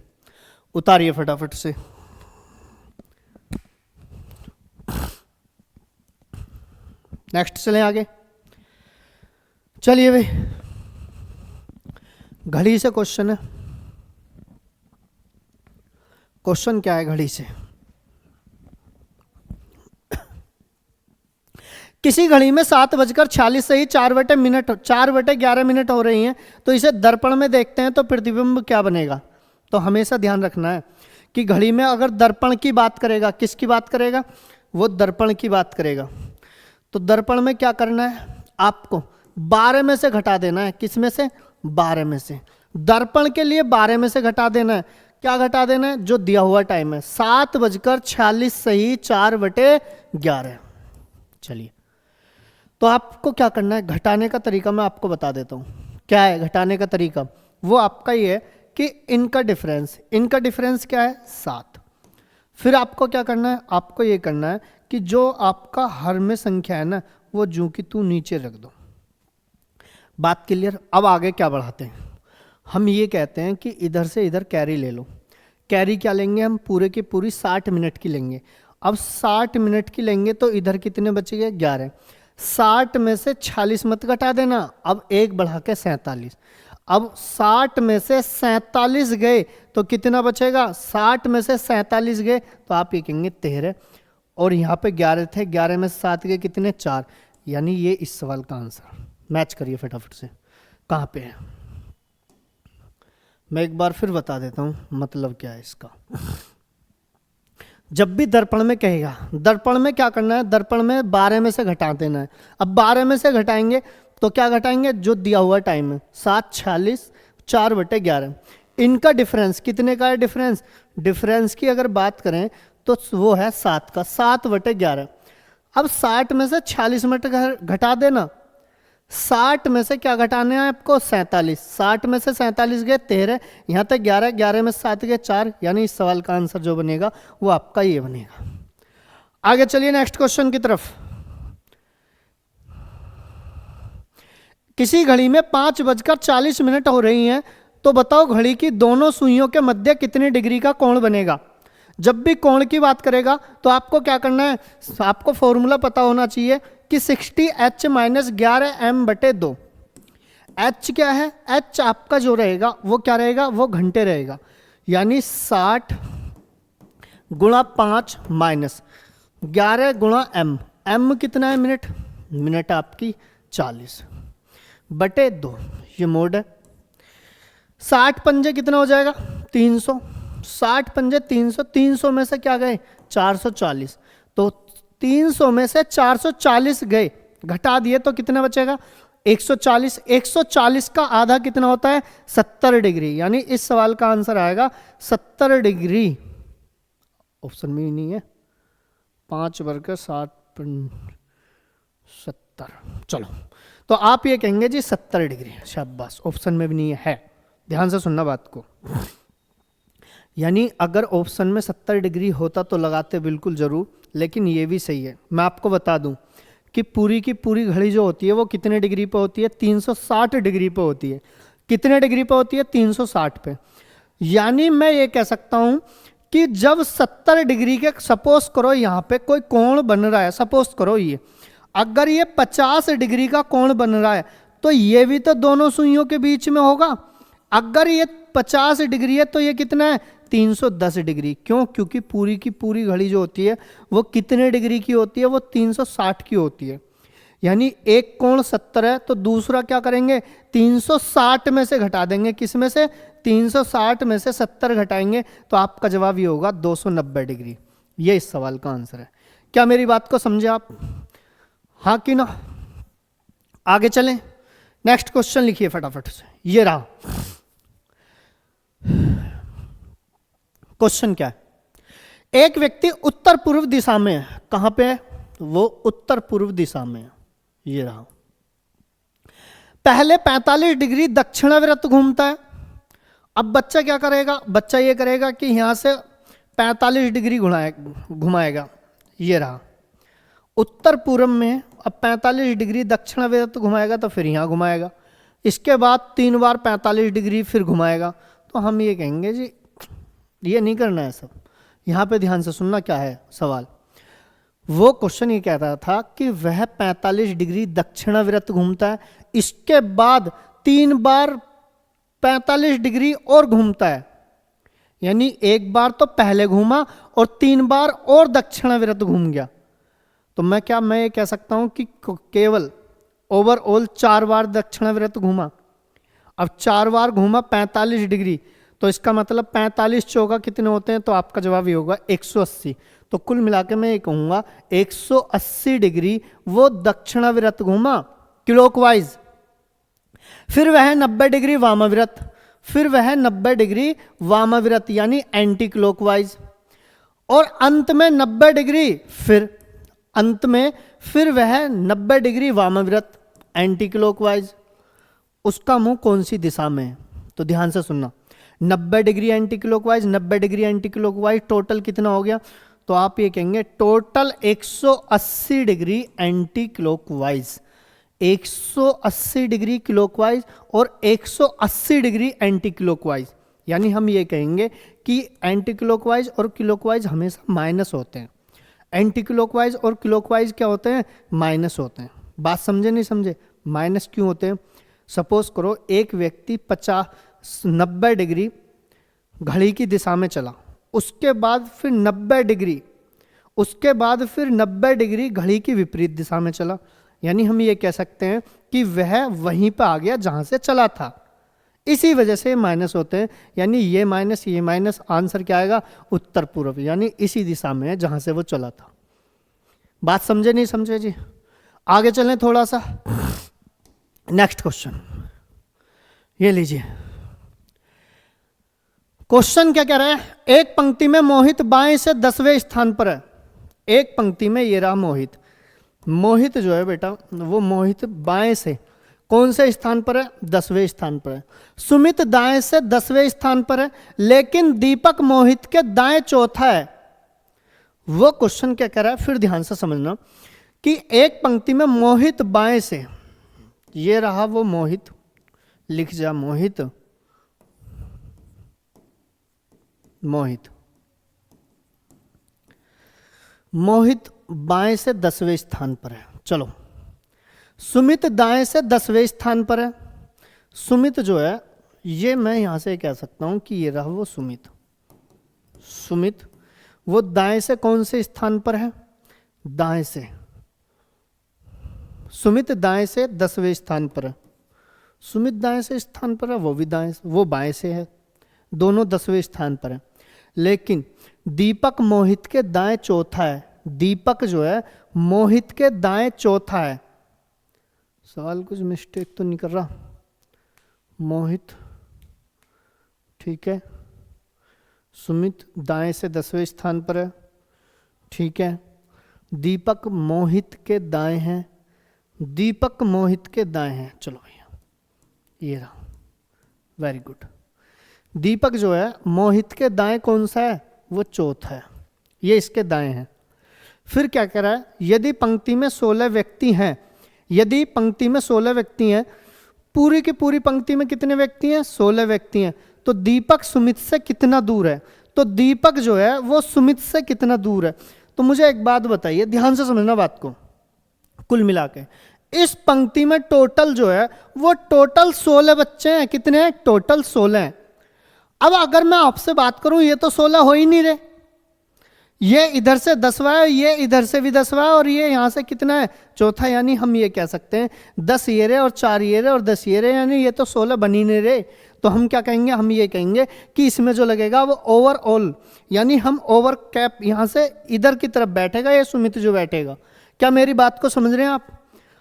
उतारिए फटाफट से। नेक्स्ट चलें आगे। चलिए भाई, घड़ी से क्वेश्चन है। क्वेश्चन क्या है घड़ी से? किसी घड़ी में 7:46 से ही 4/11 हो रही हैं, तो इसे दर्पण में देखते हैं तो प्रतिबिंब क्या बनेगा। तो हमेशा ध्यान रखना है कि घड़ी में अगर दर्पण की बात करेगा, किसकी बात करेगा, वो दर्पण की बात करेगा। तो दर्पण में क्या करना है, आपको 12 में से घटा देना है। किस में से, 12 में से। दर्पण के लिए 12 में से घटा देना है। क्या घटा देना है, जो दिया हुआ टाइम है 7:46 से ही 4/11। चलिए, तो आपको क्या करना है, घटाने का तरीका मैं आपको बता देता हूं। क्या है घटाने का तरीका, वो आपका ये है कि इनका डिफरेंस क्या है, 7। फिर आपको क्या करना है, आपको ये करना है कि जो आपका हर में संख्या है ना, वो जू की तू नीचे रख दो। बात क्लियर। अब आगे क्या बढ़ाते हैं, हम ये कहते हैं कि इधर से इधर कैरी ले लो। कैरी क्या लेंगे हम, पूरे की पूरी 60 मिनट की लेंगे। अब 60 मिनट की लेंगे तो इधर कितने बचेंगे, 11। 60 में से 46 मत घटा देना, अब एक बढ़ा के 47। अब 60 में से 47 गए तो कितना बचेगा, 60 में से 47 गए तो आप ये कहेंगे 13। और यहाँ पे 11 थे, 11 में से 7 गए कितने, 4। यानी ये इस सवाल का आंसर। मैच करिए फटाफट से, कहाँ पे है। मैं एक बार फिर बता देता हूँ मतलब क्या है इसका। जब भी दर्पण में कहेगा, दर्पण में क्या करना है, दर्पण में 12 में से घटा देना है। अब 12 में से घटाएंगे तो क्या घटाएंगे, जो दिया हुआ टाइम है 7:46, 4/11। इनका डिफरेंस कितने का है, डिफरेंस की अगर बात करें तो वो है 7 का, 7/11। अब 60 में से 46 मिनट घटा देना। 60 में से क्या घटाने हैं आपको, 47। 60 में से 47 गए 13, यहाँ तक 11, 11 में 7 गए 4। यानी इस सवाल का आंसर जो बनेगा वो आपका ये बनेगा। आगे चलिए नेक्स्ट क्वेश्चन की तरफ। किसी घड़ी में 5:40 हो रही हैं, तो बताओ घड़ी की दोनों सुइयों के मध्य कितने डिग्री का कोण बनेगा। जब भी कोण की बात करेगा तो आपको क्या करना है, आपको फॉर्मूला पता होना चाहिए कि 60h - 11m/2। h क्या है, h आपका जो रहेगा वो क्या रहेगा, वो घंटे रहेगा। यानी 60 × 5 - 11 × m। m कितना है, मिनट आपकी 40/2। ये मोड है। 60 पंजे कितना हो जाएगा, 300। 60 पंजे 300, 300 में से क्या गए, 440। तो 300 में से 440 गए, घटा दिए तो कितना बचेगा, 140। 140 का आधा कितना होता है, 70 डिग्री। यानी इस सवाल का आंसर आएगा 70 डिग्री। ऑप्शन में ही नहीं है, 5 वर्ग 60 70। चलो, तो आप ये कहेंगे जी 70 डिग्री। शाबाश, ऑप्शन में भी नहीं है। ध्यान से सुनना बात को। यानी अगर ऑप्शन में 70 डिग्री होता तो लगाते बिल्कुल जरूर, लेकिन ये भी सही है। मैं आपको बता दूं कि पूरी की पूरी घड़ी जो होती है वो कितने डिग्री पे होती है, 360 डिग्री पे होती है। कितने डिग्री पे होती है, 360 पे। यानी मैं ये कह सकता हूं कि जब 70 डिग्री के, सपोज करो यहाँ पे कोई कोण बन रहा है, सपोज करो ये, अगर ये 50 डिग्री का कोण बन रहा है तो ये भी तो दोनों सुइयों के बीच में होगा। अगर ये 50 डिग्री है तो ये कितना है, 310 डिग्री। क्यों, क्योंकि पूरी की पूरी घड़ी जो होती है वो कितने डिग्री की होती है, वो 360 की होती है। यानी एक कोण 70 है तो दूसरा क्या करेंगे, 360 में से घटा देंगे। किस में से, 360 में से 70 घटाएंगे तो आपका जवाब ये होगा 290 डिग्री। ये इस सवाल का आंसर है। क्या मेरी बात को समझे आप, हाँ कि ना। आगे चलें, नेक्स्ट क्वेश्चन लिखिए फटाफट से। ये रहा क्वेश्चन। क्या है, एक व्यक्ति उत्तर पूर्व दिशा में है। कहां पे है, वो उत्तर पूर्व दिशा में है। ये रहा। पहले 45 डिग्री दक्षिणावर्त घूमता है। अब बच्चा क्या करेगा, बच्चा ये करेगा कि यहां से 45 डिग्री घुमाएगा। ये रहा, उत्तर पूर्व में। अब 45 डिग्री दक्षिणावर्त घुमाएगा तो फिर यहां घुमाएगा। इसके बाद 3 बार 45 डिग्री फिर घुमाएगा। तो हम ये कहेंगे जी ये नहीं करना है सब। यहाँ पे ध्यान से सुनना क्या है सवाल। वो क्वेश्चन ये कह रहा था कि वह 45 डिग्री दक्षिणावर्त घूमता है, इसके बाद 3 बार 45 डिग्री और घूमता है। यानी एक बार तो पहले घूमा और 3 बार और दक्षिणावर्त घूम गया। तो मैं ये कह सकता हूं कि केवल ओवरऑल 4 बार दक्षिणावर्त घूमा। अब 4 बार घूमा 45 डिग्री, तो इसका मतलब 45 चौका कितने होते हैं, तो आपका जवाब ये होगा 180। तो कुल मिला के मैं ये कहूंगा 180 डिग्री वो दक्षिणावर्त घूमा क्लॉकवाइज। फिर वह 90 डिग्री वामाव्रत, फिर वह 90 डिग्री वामाव्रत यानी एंटी क्लॉकवाइज, और अंत में 90 डिग्री फिर वह 90 डिग्री वामाव्रत एंटी क्लॉकवाइज। उसका मुंह कौन सी दिशा में है, तो ध्यान से सुनना। 90 degree anti clockwise, 90 degree anti clockwise, total कितना हो गया, तो आप ये कहेंगे total 180 degree anti clockwise. 180 degree clockwise और 180 डिग्री एंटी क्लॉकवाइज, यानी हम ये कहेंगे कि एंटी क्लॉकवाइज और क्लॉकवाइज हमेशा माइनस होते हैं। एंटी क्लॉकवाइज और क्लॉकवाइज क्या होते हैं, माइनस होते हैं। बात समझे नहीं समझे, माइनस क्यों होते हैं। सपोज करो एक व्यक्ति 90 डिग्री घड़ी की दिशा में चला, उसके बाद फिर 90 डिग्री, उसके बाद फिर 90 डिग्री घड़ी की विपरीत दिशा में चला, यानी हम ये कह सकते हैं कि वह वहीं पर आ गया जहां से चला था। इसी वजह से माइनस होते हैं, यानी ये माइनस, आंसर क्या आएगा, उत्तर पूर्व, यानी इसी दिशा में है जहां से वो चला था। बात समझे नहीं समझे जी। आगे चलें थोड़ा सा, नेक्स्ट क्वेश्चन ये लीजिए। क्वेश्चन क्या कह रहा है, एक पंक्ति में मोहित बाएं से 10वें स्थान पर है। एक पंक्ति में ये रहा मोहित जो है बेटा, वो मोहित बाएं से कौन से स्थान पर है, 10वें स्थान पर है। सुमित दाएं से 10वें स्थान पर है, लेकिन दीपक मोहित के दाएं चौथा है। वो क्वेश्चन क्या कह रहा है, फिर ध्यान से समझना कि एक पंक्ति में मोहित बाएं से, ये रहा वो मोहित, लिख जा मोहित बाएं से 10वें स्थान पर है। चलो, सुमित दाएं से 10वें स्थान पर है। सुमित जो है, ये मैं यहां से कह सकता हूं कि ये रहा वो सुमित वो दाएं से कौन से स्थान पर है, दाएं से। सुमित दाएं से 10वें स्थान पर है। सुमित दाएं से स्थान पर है, वो बाएं से है, दोनों 10वें स्थान पर है। लेकिन दीपक मोहित के दाएं चौथा है। दीपक जो है मोहित के दाएं चौथा है। सवाल कुछ मिस्टेक तो नहीं कर रहा, मोहित ठीक है, सुमित दाएं से 10वें स्थान पर है, ठीक है। दीपक मोहित के दाएं हैं, दीपक मोहित के दाएं हैं। चलो भैया, ये रहा, वेरी गुड। दीपक जो है मोहित के दाएं कौन सा है, वो चौथा है, ये इसके दाएं है। फिर क्या कह रहा है, यदि पंक्ति में 16 व्यक्ति हैं, यदि पंक्ति में 16 व्यक्ति हैं, पूरी की पूरी पंक्ति में कितने व्यक्ति हैं, 16 व्यक्ति हैं, तो दीपक सुमित से कितना दूर है। तो दीपक जो है वो सुमित से कितना दूर है। तो मुझे एक बात बताइए, ध्यान से समझना बात को। कुल मिला के इस पंक्ति में टोटल जो है वो टोटल 16 बच्चे हैं। कितने हैं, टोटल 16 हैं। अब अगर मैं आपसे बात करूं, ये तो 16 हो ही नहीं रहे, ये इधर से 10वां है, ये इधर से भी 10वां है, और ये यहां से कितना है, चौथा। यानी हम ये कह सकते हैं 10 ये रहे और 4 ये रहे और 10 ये रहे, यानी ये तो 16 बन ही नहीं रहे। तो हम क्या कहेंगे, हम ये कहेंगे कि इसमें जो लगेगा वो ओवरऑल, यानी हम ओवर कैप यहां से इधर की तरफ बैठेगा, ये सुमित जो बैठेगा। क्या मेरी बात को समझ रहे हैं आप,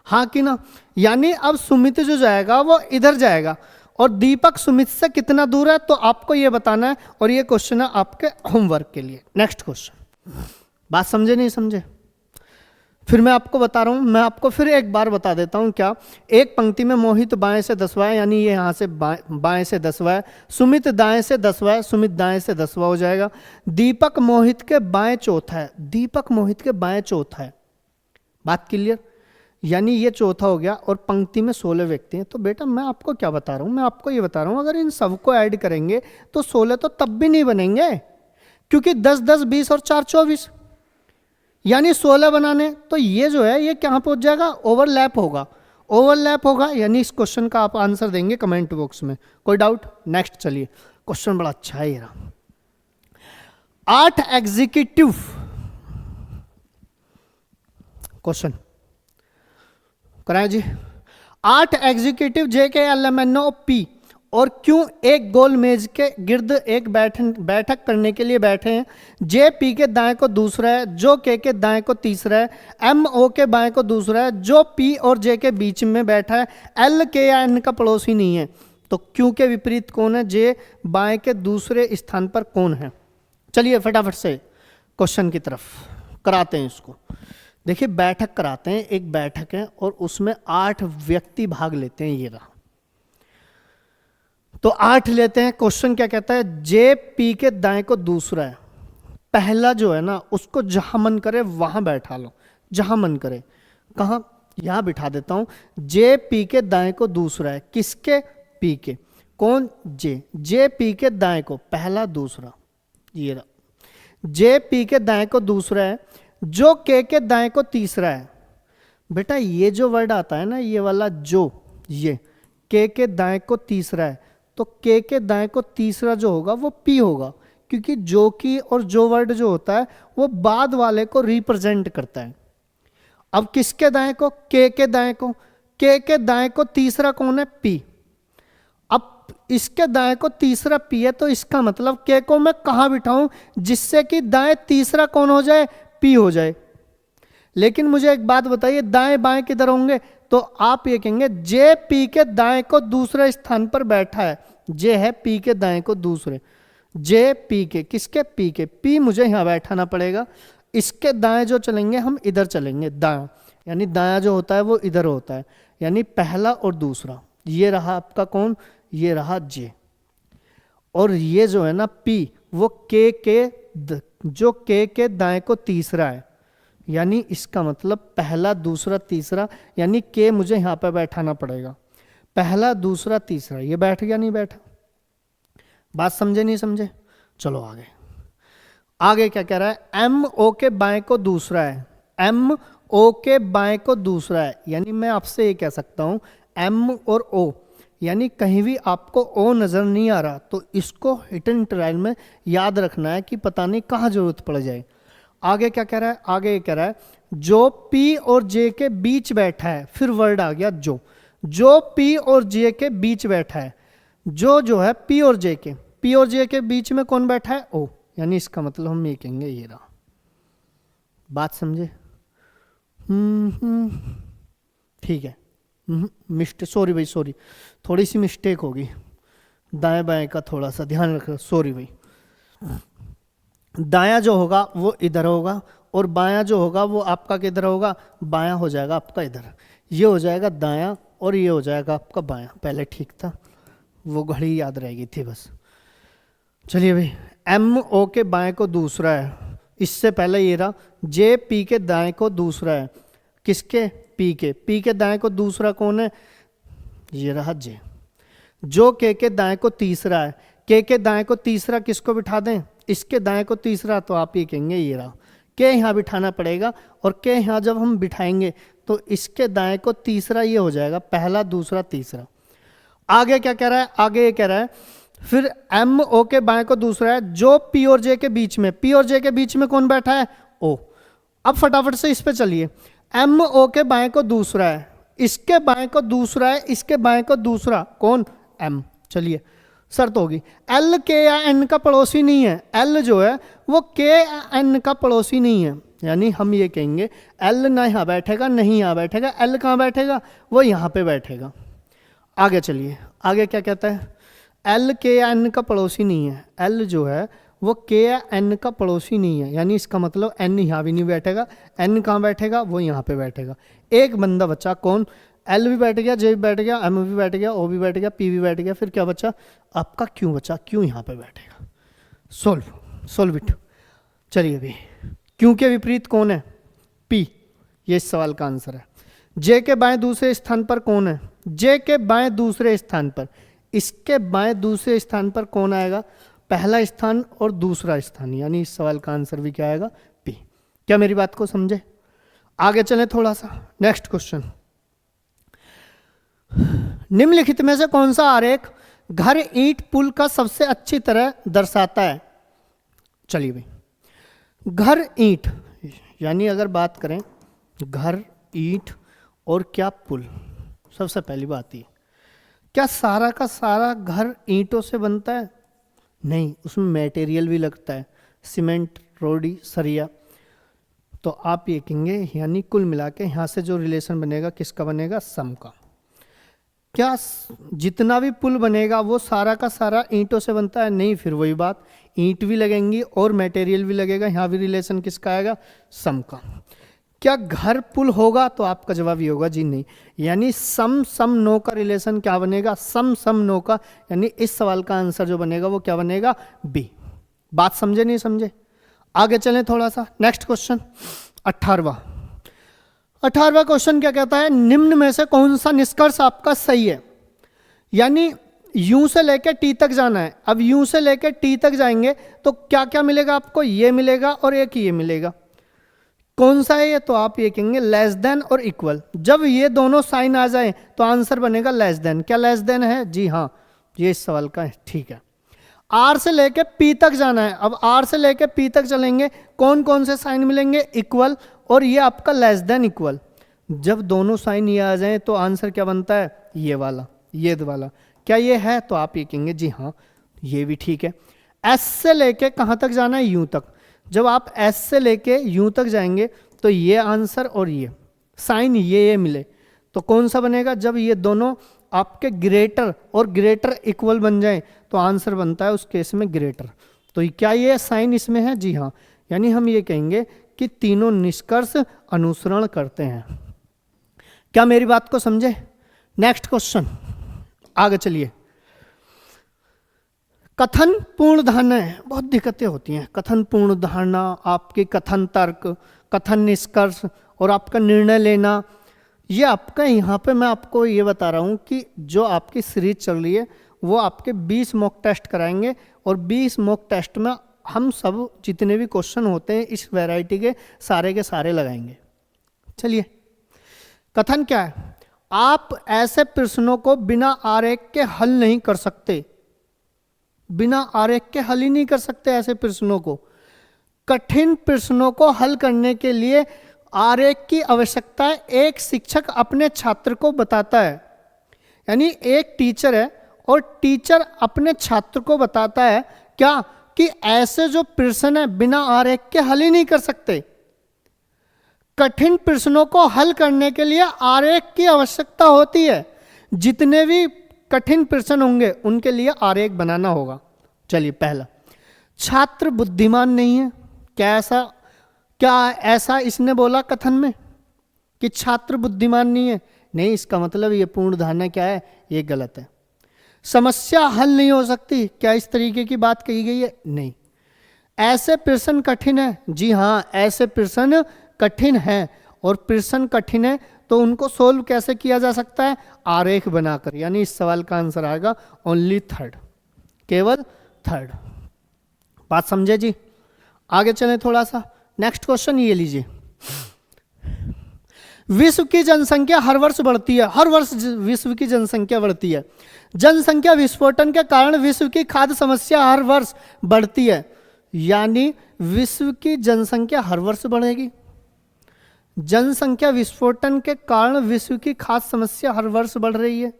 हाँ कि ना। यानी अब सुमित जो जाएगा वो इधर जाएगा, और दीपक सुमित से कितना दूर है, तो आपको ये बताना है, और ये क्वेश्चन है आपके होमवर्क के लिए। नेक्स्ट क्वेश्चन, बात समझे नहीं समझे, फिर मैं आपको बता रहा हूं, मैं आपको फिर एक बार बता देता हूं। क्या, एक पंक्ति में मोहित बाएं से 10वां है, यानी ये यहां से बाएं से 10वां है। सुमित दाएं से 10वां है, सुमित दाएं से 10वां हो जाएगा। दीपक मोहित के बाएं चौथा है, दीपक मोहित के बाएं चौथा है। बात क्लियर, यानी ये चौथा हो गया, और पंक्ति में 16 व्यक्ति हैं। तो बेटा मैं आपको क्या बता रहा हूं, मैं आपको ये बता रहा हूं, अगर इन सबको ऐड करेंगे तो 16 तो तब भी नहीं बनेंगे, क्योंकि 10 10 20 और 4 24, यानी 16 बनाने। तो ये जो है ये कहां पहुंच जाएगा, ओवरलैप होगा, ओवरलैप होगा। यानी इस क्वेश्चन का आप आंसर देंगे कमेंट बॉक्स में, कोई डाउट। नेक्स्ट चलिए, क्वेश्चन बड़ा अच्छा है ये रहा। 8 एग्जीक्यूटिव क्वेश्चन कराएं जी। 8 एग्जीक्यूटिव JKLMNO-P और क्यों एक गोल मेज के गिर्द एक बैठक करने के लिए बैठे हैं। JP के दाएं को दूसरा है, जो K के दाएं को तीसरा है, MO के बाएं को दूसरा है, जो P और J के बीच में बैठा है, L के या N का पड़ोसी नहीं है। तो Q के विपरीत कौन है, J बाएं के दूसरे स्थान पर कौन है। चलिए फटाफट से क्वेश्चन की तरफ कराते हैं इसको। देखिए बैठक कराते हैं, एक बैठक है और उसमें 8 व्यक्ति भाग लेते हैं, ये रहा। तो 8 लेते हैं। क्वेश्चन क्या कहता है, JP के दाएं को दूसरा है, पहला जो है ना उसको जहां मन करे वहां बैठा लो, जहां मन करे। कहां, यहां बिठा देता हूं। JP के दाएं को दूसरा है, किसके, P के। कौन, J। JP के दाएं को पहला दूसरा, ये रहा। JP के दाएं को दूसरा है, जो K के दाएं को तीसरा है। बेटा ये जो वर्ड आता है ना, ये वाला जो, ये K के दाएं को तीसरा है, तो K के दाएं को तीसरा जो होगा वो P होगा, क्योंकि जो की और जो वर्ड जो होता है वो बाद वाले को रिप्रेजेंट करता है। अब किसके दाएं को, K के दाएं को। K के दाएं को तीसरा कौन है, P। अब इसके दाएं को तीसरा P है, तो इसका मतलब K को मैं कहां बिठाऊं जिससे कि दाएं तीसरा कौन हो जाए, P हो जाए। लेकिन मुझे एक बात बताइए, दाएं बाएं किधर होंगे, तो आप ये कहेंगे JP के दाएं को दूसरे स्थान पर बैठा है। J है P के दाएं को दूसरे, JP के, किसके, P के। P मुझे यहां बैठाना पड़ेगा। इसके दाएं जो चलेंगे हम इधर चलेंगे, दाएं, यानी दायां जो होता है वो इधर होता है, यानी पहला और दूसरा। ये रहा आपका कौन, ये रहा J। और ये जो है ना P, वो जो K के दाएं को तीसरा है, यानी इसका मतलब पहला दूसरा तीसरा, यानी K मुझे यहां पर बैठाना पड़ेगा। पहला दूसरा तीसरा, ये बैठ गया, नहीं बैठा। बात समझे नहीं समझे। चलो आगे। आगे क्या कह रहा है, MO के बाएं को दूसरा है, MO के बाएं को दूसरा है, यानी मैं आपसे ये कह सकता हूं M और O, यानी कहीं भी आपको O नजर नहीं आ रहा तो इसको हिडन ट्रायल में याद रखना है कि पता नहीं कहाँ जरूरत पड़ जाए। आगे क्या कह रहा है, आगे ये कह रहा है जो P और J के बीच बैठा है, फिर वर्ड आ गया जो P और J के बीच बैठा है। जो है P और J के बीच में कौन बैठा है, O, यानी इसका मतलब हम ये कहेंगे, ये रहा। बात समझे। ठीक है। सॉरी भाई, सॉरी, थोड़ी सी मिस्टेक होगी, दाएं बाएं का थोड़ा सा ध्यान रखना, सॉरी भाई। दायां जो होगा वो इधर होगा और बायां जो होगा वो आपका किधर होगा, बायां हो जाएगा आपका इधर। ये हो जाएगा दायां और ये हो जाएगा आपका बायां। पहले ठीक था, वो घड़ी याद रहेगी थी बस। चलिए भाई, MO के बाएं को दूसरा है, इससे पहले ये रहा JP के दाएं को दूसरा है, किसके, P के दाएं को दूसरा कौन है, ये रहा J। जो K के दाएं को तीसरा है, K के दाएं को तीसरा किसको बिठा दें, इसके दाएं को तीसरा, तो आप ये कहेंगे ये रहा। K यहाँ बिठाना पड़ेगा और K यहाँ जब हम बिठाएंगे तो इसके दाएं को तीसरा ये हो जाएगा, पहला दूसरा तीसरा। आगे क्या कह रहा है, आगे ये कह रहा है फिर MO के बाएं को दूसरा है, जो P और J के बीच में, P और J के बीच में कौन बैठा है, O। अब फटाफट से इस पे चलिए। MO के बाएं को दूसरा है, इसके बाएं को दूसरा है, इसके बाएं को दूसरा कौन, M। चलिए शर्त होगी, L K या N का पड़ोसी नहीं है। L जो है वो K N का पड़ोसी नहीं है, यानी हम ये कहेंगे L ना यहाँ बैठेगा नहीं यहाँ बैठेगा, L कहाँ बैठेगा, वो यहाँ पे बैठेगा। आगे चलिए, आगे क्या कहता है, L K या N का पड़ोसी नहीं है। L जो है वो K या N का पड़ोसी नहीं है, यानी इसका मतलब N यहाँ भी नहीं बैठेगा, N कहाँ बैठेगा, वो यहाँ पे बैठेगा। एक बंदा बचा कौन, L भी बैठ गया, J भी बैठ गया, M भी बैठ गया, O भी बैठ गया, P भी बैठ गया, फिर क्या बचा आपका Q बचा। Q यहाँ पे बैठेगा। Solve it. चलिए भाई, Q के विपरीत कौन है, P, ये इस सवाल का आंसर है। J के बाएं दूसरे स्थान पर कौन है, J के बाएं दूसरे स्थान पर, इसके बाएं दूसरे स्थान पर कौन आएगा, पहला स्थान और दूसरा स्थान, यानी इस सवाल का आंसर भी क्या आएगा, P। क्या मेरी बात को समझे। आगे चले थोड़ा सा, नेक्स्ट क्वेश्चन। निम्नलिखित में से कौन सा आरेख घर ईंट पुल का सबसे अच्छी तरह दर्शाता है। चलिए भाई, घर ईंट, यानी अगर बात करें घर, ईंट और क्या पुल। सबसे पहली बात ये, क्या सारा का सारा घर ईंटों से बनता है? नहीं, उसमें मटेरियल भी लगता है, सीमेंट, रोड़ी, सरिया। तो आप ये कहेंगे यानी कुल मिला के यहाँ से जो रिलेशन बनेगा किसका बनेगा? सम का। क्या जितना भी पुल बनेगा वो सारा का सारा ईंटों से बनता है? नहीं, फिर वही बात, ईंट भी लगेंगी और मटेरियल भी लगेगा, यहाँ भी रिलेशन किसका आएगा? सम का। क्या घर पुल होगा? तो आपका जवाब ये होगा जी नहीं। यानी सम सम नो का रिलेशन क्या बनेगा? सम सम नो का। यानी इस सवाल का आंसर जो बनेगा वो क्या बनेगा? बी। बात समझे नहीं समझे? आगे चलें थोड़ा सा। नेक्स्ट क्वेश्चन 18वां क्वेश्चन क्या कहता है? निम्न में से कौन सा निष्कर्ष आपका सही है? यानी यू से लेकर टी तक जाना है। अब यू से लेकर टी तक जाएंगे तो क्या क्या मिलेगा आपको? ये मिलेगा और एक ये मिलेगा। कौन सा है ये? तो आप ये कहेंगे लेस देन और इक्वल। जब ये दोनों साइन आ जाए तो आंसर बनेगा लेस देन। क्या लेस देन है? जी हाँ, ये इस सवाल का है। ठीक है, आर से लेके पी तक जाना है। अब आर से लेके पी तक चलेंगे, कौन कौन से साइन मिलेंगे? इक्वल और ये आपका लेस देन इक्वल। जब दोनों साइन ये आ जाए तो आंसर क्या बनता है? ये वाला, ये वाला। क्या ये है? तो आप ये कहेंगे जी हाँ, ये भी ठीक है। एस से लेके कहाँ तक जाना है? यू तक। जब आप एस से लेके यू तक जाएंगे तो ये आंसर और ये साइन ये मिले तो कौन सा बनेगा? जब ये दोनों आपके ग्रेटर और ग्रेटर इक्वल बन जाए तो आंसर बनता है उस केस में ग्रेटर। तो क्या ये साइन इसमें है? जी हाँ। यानी हम ये कहेंगे कि तीनों निष्कर्ष अनुसरण करते हैं। क्या मेरी बात को समझे? नेक्स्ट क्वेश्चन, आगे चलिए। कथन पूर्ण धारणा है, बहुत दिक्कतें होती हैं। कथन पूर्ण धारणा, आपके कथन तर्क, कथन निष्कर्ष और आपका निर्णय लेना। ये आपका यहाँ पे मैं आपको ये बता रहा हूँ कि जो आपकी सीरीज चल रही है वो आपके 20 मॉक टेस्ट कराएंगे और 20 मॉक टेस्ट में हम सब जितने भी क्वेश्चन होते हैं इस वैरायटी के सारे लगाएंगे। चलिए, कथन क्या है? आप ऐसे प्रश्नों को बिना आरेख के हल नहीं कर सकते। बिना आरेख के हल ही नहीं कर सकते ऐसे प्रश्नों को। कठिन प्रश्नों को हल करने के लिए आरेख की आवश्यकता है। एक शिक्षक अपने छात्र को बताता है, यानी एक टीचर है और टीचर अपने छात्र को बताता है क्या? कि ऐसे जो प्रश्न है बिना आरेख के हल ही नहीं कर सकते। कठिन प्रश्नों को हल करने के लिए आरेख की आवश्यकता होती है। जितने भी कठिन प्रश्न होंगे उनके लिए आरेख बनाना होगा। चलिए, पहला, छात्र बुद्धिमान नहीं है। क्या ऐसा इसने बोला कथन में कि छात्र बुद्धिमान नहीं है? नहीं, इसका मतलब ये पूर्ण धारणा क्या है? ये गलत है। समस्या हल नहीं हो सकती, क्या इस तरीके की बात कही गई है? नहीं। ऐसे प्रश्न कठिन है? जी हाँ, ऐसे प्रश्न कठिन है और प्रश्न कठिन है तो उनको सोल्व कैसे किया जा सकता है? आरेख बनाकर। यानी इस सवाल का आंसर आएगा ओनली थर्ड, केवल थर्ड। बात समझे जी? आगे चलें थोड़ा सा। नेक्स्ट क्वेश्चन ये लीजिए। विश्व की जनसंख्या हर वर्ष बढ़ती है। हर वर्ष विश्व की जनसंख्या बढ़ती है। जनसंख्या विस्फोटन के कारण विश्व की खाद्य समस्या हर वर्ष बढ़ती है। यानी विश्व की जनसंख्या हर वर्ष बढ़ेगी। जनसंख्या विस्फोटन के कारण विश्व की खाद्य समस्या हर वर्ष बढ़ रही है।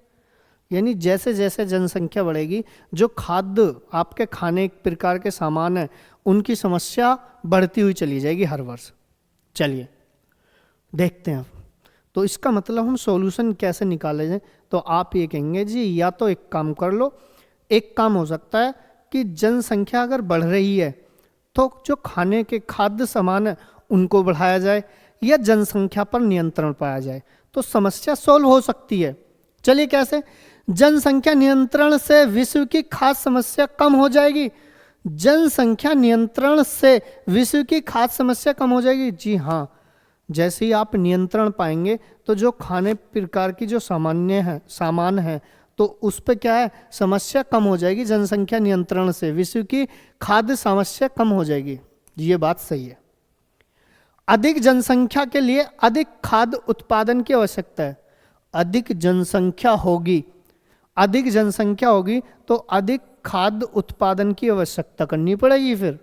यानी जैसे जैसे जनसंख्या बढ़ेगी, जो खाद्य आपके खाने प्रकार के सामान है उनकी समस्या बढ़ती हुई चली जाएगी हर वर्ष। चलिए देखते हैं। तो इसका मतलब हम सॉल्यूशन कैसे निकाले जाए? तो आप ये कहेंगे जी, या तो एक काम कर लो। एक काम हो सकता है कि जनसंख्या अगर बढ़ रही है तो जो खाने के खाद्य सामान है उनको बढ़ाया जाए या जनसंख्या पर नियंत्रण पाया जाए तो समस्या सॉल्व हो सकती है। चलिए कैसे? जनसंख्या नियंत्रण से विश्व की खाद्य समस्या कम हो जाएगी। जनसंख्या नियंत्रण से विश्व की खाद्य समस्या कम हो जाएगी। जी हाँ, जैसे ही आप नियंत्रण पाएंगे तो जो खाने प्रकार की जो सामान है तो उस पर क्या है? समस्या कम हो जाएगी। जनसंख्या नियंत्रण से विश्व की खाद्य समस्या कम हो जाएगी। ये बात सही है। अधिक जनसंख्या के लिए अधिक खाद्य उत्पादन की आवश्यकता है। अधिक जनसंख्या होगी तो अधिक खाद्य उत्पादन की आवश्यकता करनी पड़ेगी फिर।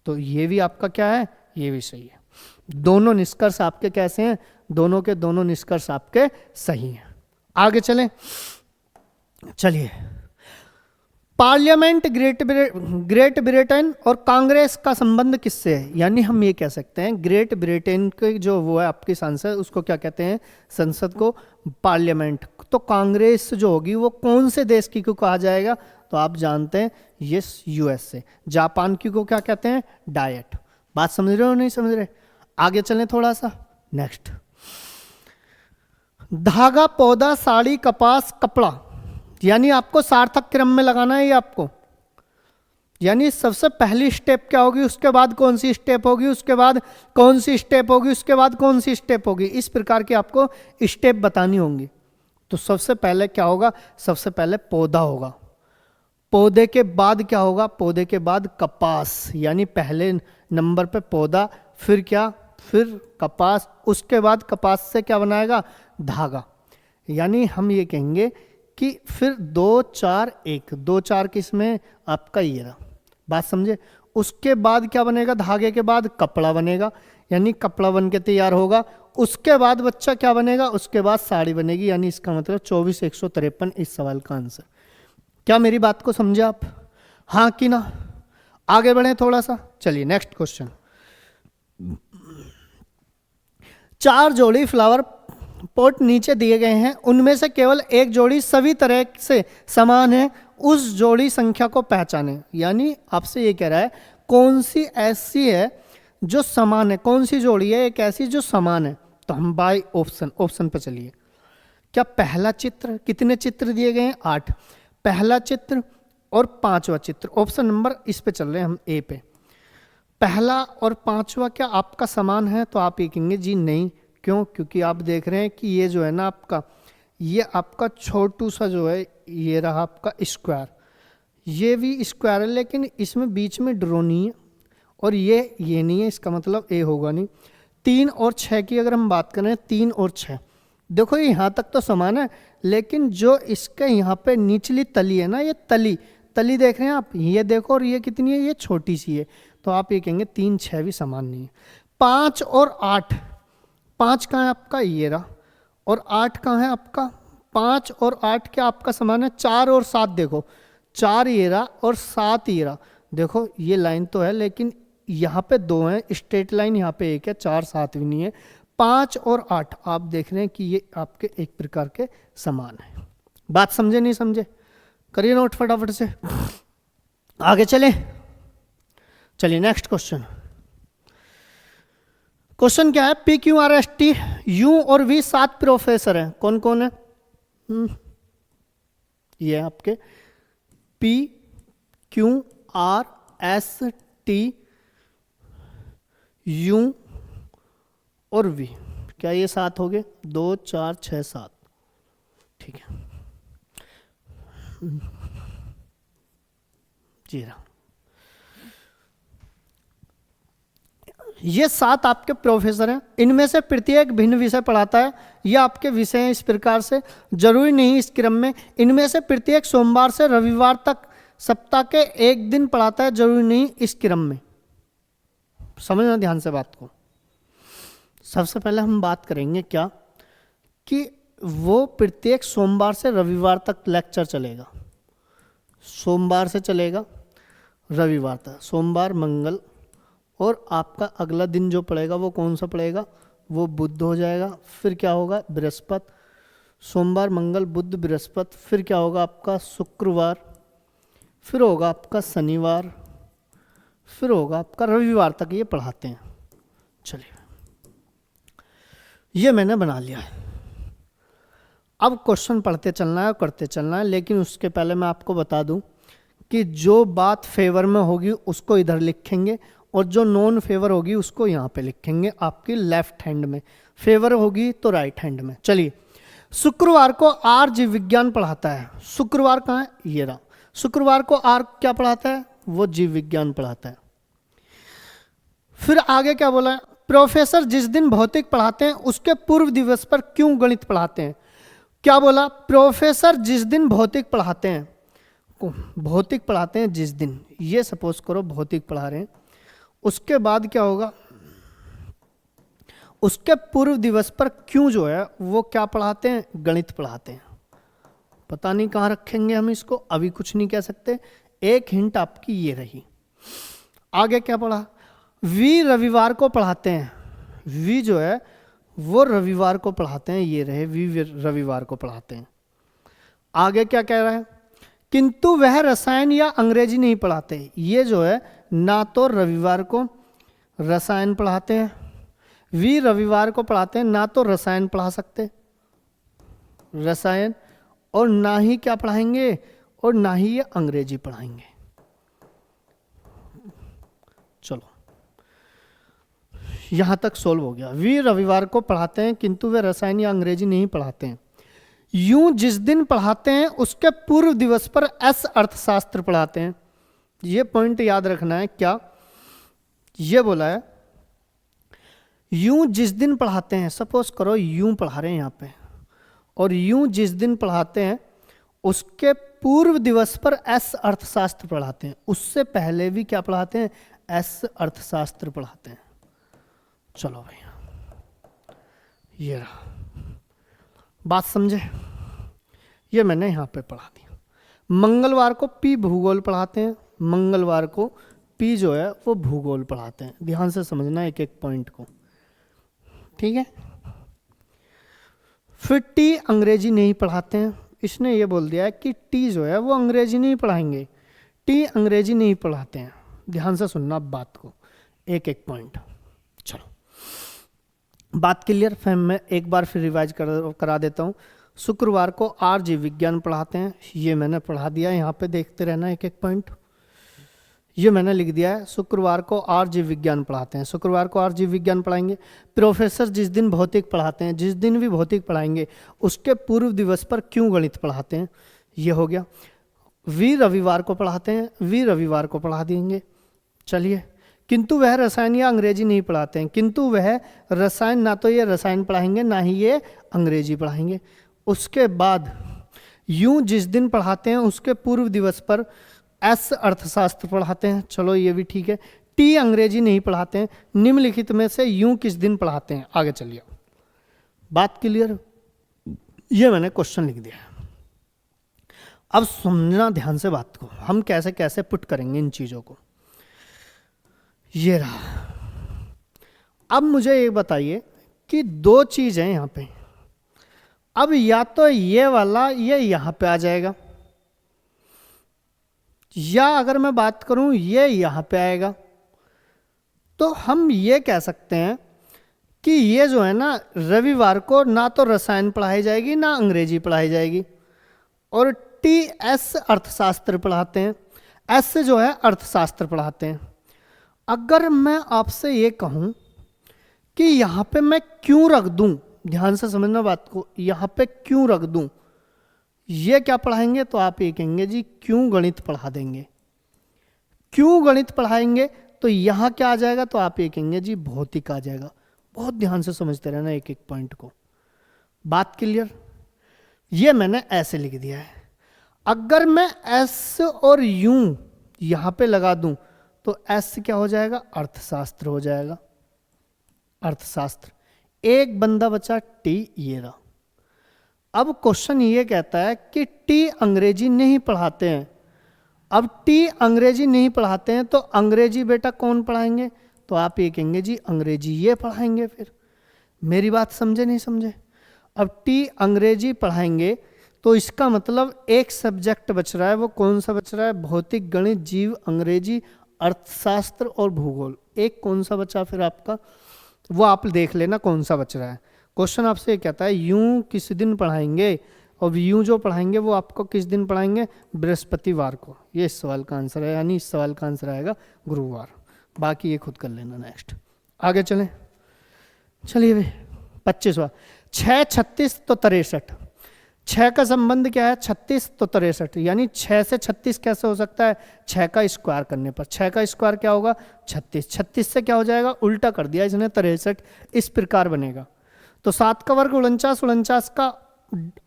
तो ये भी आपका क्या है? ये भी सही है। दोनों निष्कर्ष आपके कैसे हैं? दोनों के दोनों निष्कर्ष आपके सही हैं। आगे चलें, चलिए। पार्लियामेंट ग्रेट ब्रिटेन और कांग्रेस का संबंध किससे है? यानी हम ये कह सकते हैं ग्रेट ब्रिटेन के जो वो है आपकी संसद, उसको क्या कहते हैं? संसद को पार्लियामेंट। तो कांग्रेस जो होगी वो कौन से देश की को कहा जाएगा? तो आप जानते हैं यस, यूएस से। जापान की को क्या कहते हैं? डायट। बात समझ रहे हो नहीं समझ रहे? आगे चलें थोड़ा सा, नेक्स्ट। धागा, पौधा, साड़ी, कपास, कपड़ा, यानी आपको सार्थक क्रम में लगाना है ये आपको। यानी सबसे पहली स्टेप क्या होगी, उसके बाद कौन सी स्टेप होगी, उसके बाद कौन सी स्टेप होगी, उसके बाद कौन सी स्टेप होगी, इस प्रकार की आपको स्टेप बतानी होंगी। तो सबसे पहले क्या होगा? सबसे पहले पौधा होगा, पौधे के बाद क्या होगा? पौधे के बाद कपास, यानी पहले नंबर पे पौधा, फिर क्या? फिर कपास, उसके बाद कपास से क्या बनाएगा? धागा। यानी हम ये कहेंगे कि फिर 2 4 1, 2 4 किस में? आपका ये रहा। बात समझे? उसके बाद क्या बनेगा? धागे के बाद कपड़ा बनेगा, यानी कपड़ा बन के तैयार होगा। उसके बाद बच्चा क्या बनेगा? उसके बाद साड़ी बनेगी, यानी इसका मतलब 24 153 इस सवाल का आंसर। क्या मेरी बात को समझे आप? हाँ कि ना? आगे बढ़े थोड़ा सा, चलिए नेक्स्ट क्वेश्चन। 4 जोड़ी फ्लावर पॉट नीचे दिए गए हैं, उनमें से केवल एक जोड़ी सभी तरह से समान है, उस जोड़ी संख्या को पहचानें। यानी आपसे ये कह रहा है कौन सी ऐसी है जो समान है, कौन सी जोड़ी है एक ऐसी जो समान है। तो हम बाय ऑप्शन पे चलिए। क्या पहला चित्र, कितने चित्र दिए गए हैं? 8। पहला चित्र और 5वां चित्र, ऑप्शन नंबर इस पे चल रहे हैं हम, ए पे। पहला और 5वां क्या आपका समान है? तो आप ये कहेंगे जी नहीं। क्यों? क्योंकि आप देख रहे हैं कि ये जो है ना आपका, ये आपका छोटू सा जो है, ये रहा आपका स्क्वायर, ये भी स्क्वायर है लेकिन इसमें बीच में ड्रॉ नहीं है, और ये नहीं है, इसका मतलब ए होगा नहीं। 3 और 6 की अगर हम बात करें, 3 और 6, देखो ये यहाँ तक तो समान है, लेकिन जो इसके यहाँ पे निचली तली है ना, ये तली देख रहे हैं आप, ये देखो, और ये कितनी है? ये छोटी सी है। तो आप ये कहेंगे 3 6 भी समान नहीं है। 5 और 8, 5 कहाँ है आपका? ये रहा। और 8 कहाँ है आपका? 5 और 8 क्या आपका समान है? 4 और 7 देखो, 4 ये रहा और 7 ये रहा। देखो ये लाइन तो है लेकिन यहाँ पे 2 हैं, स्ट्रेट लाइन यहाँ पे 1 है, 4 7 भी नहीं है। 5 और 8 आप देख रहे हैं कि ये आपके एक प्रकार के समान है। बात समझे नहीं समझे? करिए नोट फटाफट से, आगे चले। चलिए नेक्स्ट क्वेश्चन। क्वेश्चन क्या है? P Q R S T U और वी 7 प्रोफेसर हैं। कौन कौन है? ये आपके P Q R S T U और वी, क्या ये 7 हो गए? 2 4 6 7, ठीक है जी रहा। ये 7 आपके प्रोफेसर हैं, इनमें से प्रत्येक भिन्न विषय पढ़ाता है। ये आपके विषय हैं इस प्रकार से, जरूरी नहीं इस क्रम में। इनमें से प्रत्येक सोमवार से रविवार तक सप्ताह के एक दिन पढ़ाता है, जरूरी नहीं इस क्रम में। समझना ध्यान से बात को। सबसे पहले हम बात करेंगे क्या कि वो प्रत्येक सोमवार से रविवार तक लेक्चर चलेगा। सोमवार से चलेगा रविवार तक, सोमवार मंगल, और आपका अगला दिन जो पड़ेगा वो कौन सा पड़ेगा? वो बुध हो जाएगा। फिर क्या होगा? बृहस्पति। सोमवार मंगल बुध बृहस्पति, फिर क्या होगा आपका? शुक्रवार, फिर होगा आपका शनिवार, फिर होगा आपका रविवार तक ये पढ़ाते हैं। चलिए ये मैंने बना लिया है। अब क्वेश्चन पढ़ते चलना है और करते चलना है, लेकिन उसके पहले मैं आपको बता दूं कि जो बात फेवर में होगी उसको इधर लिखेंगे और जो नॉन फेवर होगी उसको यहाँ पे लिखेंगे आपकी लेफ्ट हैंड में, फेवर होगी तो राइट हैंड में। चलिए, शुक्रवार को आर जीव विज्ञान पढ़ाता है। शुक्रवार कहाँ है? ये रहा। शुक्रवार को आर क्या पढ़ाता है? वो जीव विज्ञान पढ़ाता है। फिर आगे क्या बोला है? प्रोफेसर जिस दिन भौतिक पढ़ाते हैं उसके पूर्व दिवस पर क्यों गणित पढ़ाते हैं? क्या बोला? प्रोफेसर जिस दिन भौतिक पढ़ाते हैं, भौतिक पढ़ाते हैं जिस दिन, ये सपोज करो भौतिक पढ़ा रहे हैं, उसके बाद क्या होगा? उसके पूर्व दिवस पर क्यों जो है वो क्या पढ़ाते हैं, गणित पढ़ाते हैं। पता नहीं कहाँ रखेंगे हम इसको, अभी कुछ नहीं कह सकते। एक हिंट आपकी ये रही। आगे क्या पढ़ा, वी रविवार को पढ़ाते हैं। वी जो है वो रविवार को पढ़ाते हैं, ये रहे वी रविवार को पढ़ाते हैं। आगे क्या कह रहा है, किंतु वह रसायन या अंग्रेजी नहीं पढ़ाते। ये जो है ना तो रविवार को रसायन पढ़ाते हैं, वी रविवार को पढ़ाते हैं, ना तो रसायन पढ़ा सकते रसायन, और ना ही क्या पढ़ाएंगे, और ना ही ये अंग्रेजी पढ़ाएंगे। चलो यहां तक सोल्व हो गया। वी रविवार को पढ़ाते हैं किंतु वे रसायन या अंग्रेजी नहीं पढ़ाते हैं। यूं जिस दिन पढ़ाते हैं उसके पूर्व दिवस पर एस अर्थशास्त्र पढ़ाते हैं। ये पॉइंट याद रखना है। क्या ये बोला है, यूं जिस दिन पढ़ाते हैं, सपोज करो यूं पढ़ा रहे हैं यहाँ पे, और यूं जिस दिन पढ़ाते हैं उसके पूर्व दिवस पर एस अर्थशास्त्र पढ़ाते हैं। उससे पहले भी क्या पढ़ाते हैं, एस अर्थशास्त्र पढ़ाते हैं। चलो भैया ये रहा, बात समझे। ये मैंने यहाँ पे पढ़ा दिया। मंगलवार को पी भूगोल पढ़ाते हैं, मंगलवार को पी जो है वो भूगोल पढ़ाते हैं। ध्यान से समझना एक एक पॉइंट को, ठीक है। फिर टी अंग्रेजी नहीं पढ़ाते हैं। इसने ये बोल दिया है कि टी जो है वो अंग्रेजी नहीं पढ़ाएंगे, टी अंग्रेजी नहीं पढ़ाते हैं। ध्यान से सुनना बात को, एक एक पॉइंट। चलो बात क्लियर। फिर मैं एक बार फिर रिवाइज करा देता हूँ। शुक्रवार को आर जीव विज्ञान पढ़ाते हैं, ये मैंने पढ़ा दिया। यहाँ पे देखते रहना एक एक पॉइंट। ये मैंने लिख दिया है, शुक्रवार को आर जीव विज्ञान पढ़ाते हैं, शुक्रवार को आर जीव विज्ञान पढ़ाएंगे। प्रोफेसर जिस दिन भौतिक पढ़ाते हैं, जिस दिन भी भौतिक पढ़ाएंगे उसके पूर्व दिवस पर क्यों गणित पढ़ाते हैं, ये हो गया। वी रविवार को पढ़ाते हैं, वी रविवार को पढ़ा देंगे। चलिए, किंतु वह रसायन या अंग्रेजी नहीं पढ़ाते हैं। किंतु वह रसायन, ना तो ये रसायन पढ़ाएंगे ना ही ये अंग्रेजी पढ़ाएंगे। उसके बाद यूं जिस दिन पढ़ाते हैं उसके पूर्व दिवस पर एस अर्थशास्त्र पढ़ाते हैं। चलो ये भी ठीक है। टी अंग्रेजी नहीं पढ़ाते हैं। निम्नलिखित में से यूं किस दिन पढ़ाते हैं। आगे चलिए, बात क्लियर। ये मैंने क्वेश्चन लिख दिया। अब समझना ध्यान से बात को, हम कैसे कैसे पुट करेंगे इन चीजों को। ये रहा। अब मुझे ये बताइए कि दो चीज है यहाँ पे। अब या तो ये वाला ये यहाँ पे आ जाएगा, या अगर मैं बात करूं ये यहाँ पे आएगा। तो हम ये कह सकते हैं कि ये जो है ना, रविवार को ना तो रसायन पढ़ाई जाएगी ना अंग्रेजी पढ़ाई जाएगी, और टी एस अर्थशास्त्र पढ़ाते हैं, एस जो है अर्थशास्त्र पढ़ाते हैं। अगर मैं आपसे ये कहूं कि यहाँ पे मैं क्यों रख दूं, ध्यान से समझना बात को, यहाँ पे क्यों रख दूं, ये क्या पढ़ाएंगे, तो आप ये कहेंगे जी क्यों गणित पढ़ा देंगे। क्यों गणित पढ़ाएंगे तो यहाँ क्या आ जाएगा, तो आप ये कहेंगे जी भौतिक आ जाएगा। बहुत ध्यान से समझते रहना एक एक पॉइंट को। बात क्लियर। ये मैंने ऐसे लिख दिया है। अगर मैं एस और यूं यहाँ पे लगा दूं तो एस क्या हो जाएगा, अर्थशास्त्र हो जाएगा, अर्थशास्त्र। एक बंदा बचा टी, ये रहा। अब क्वेश्चन ये कहता है कि टी अंग्रेजी नहीं पढ़ाते हैं। अब टी अंग्रेजी नहीं पढ़ाते हैं तो अंग्रेजी बेटा कौन पढ़ाएंगे, तो आप ये कहेंगे जी अंग्रेजी ये पढ़ाएंगे। फिर मेरी बात समझे नहीं समझे। अब टी अंग्रेजी पढ़ाएंगे तो इसका मतलब एक सब्जेक्ट बच रहा है, वो कौन सा बच रहा है, भौतिक, गणित, जीव, अंग्रेजी, अर्थशास्त्र और भूगोल। एक कौन सा बचा फिर आपका, वो आप देख लेना कौन सा बच रहा है। क्वेश्चन आपसे कहता है यूं किस दिन पढ़ाएंगे, और यूं जो पढ़ाएंगे वो आपको किस दिन पढ़ाएंगे, बृहस्पतिवार को। ये इस सवाल का आंसर है, यानी इस सवाल का आंसर आएगा गुरुवार। बाकी ये खुद कर लेना। नेक्स्ट आगे चलें। चलिए भाई 25वां, 6 36 तो 63। 6 का संबंध क्या है, 36 तो 63, यानी 6 से 36 कैसे हो सकता है, 6 का स्क्वायर करने पर। 6 का स्क्वायर क्या होगा, 36। 36 से क्या हो जाएगा, उल्टा कर दिया इसने, 63 इस प्रकार बनेगा। तो 7 का वर्ग 49, 49 का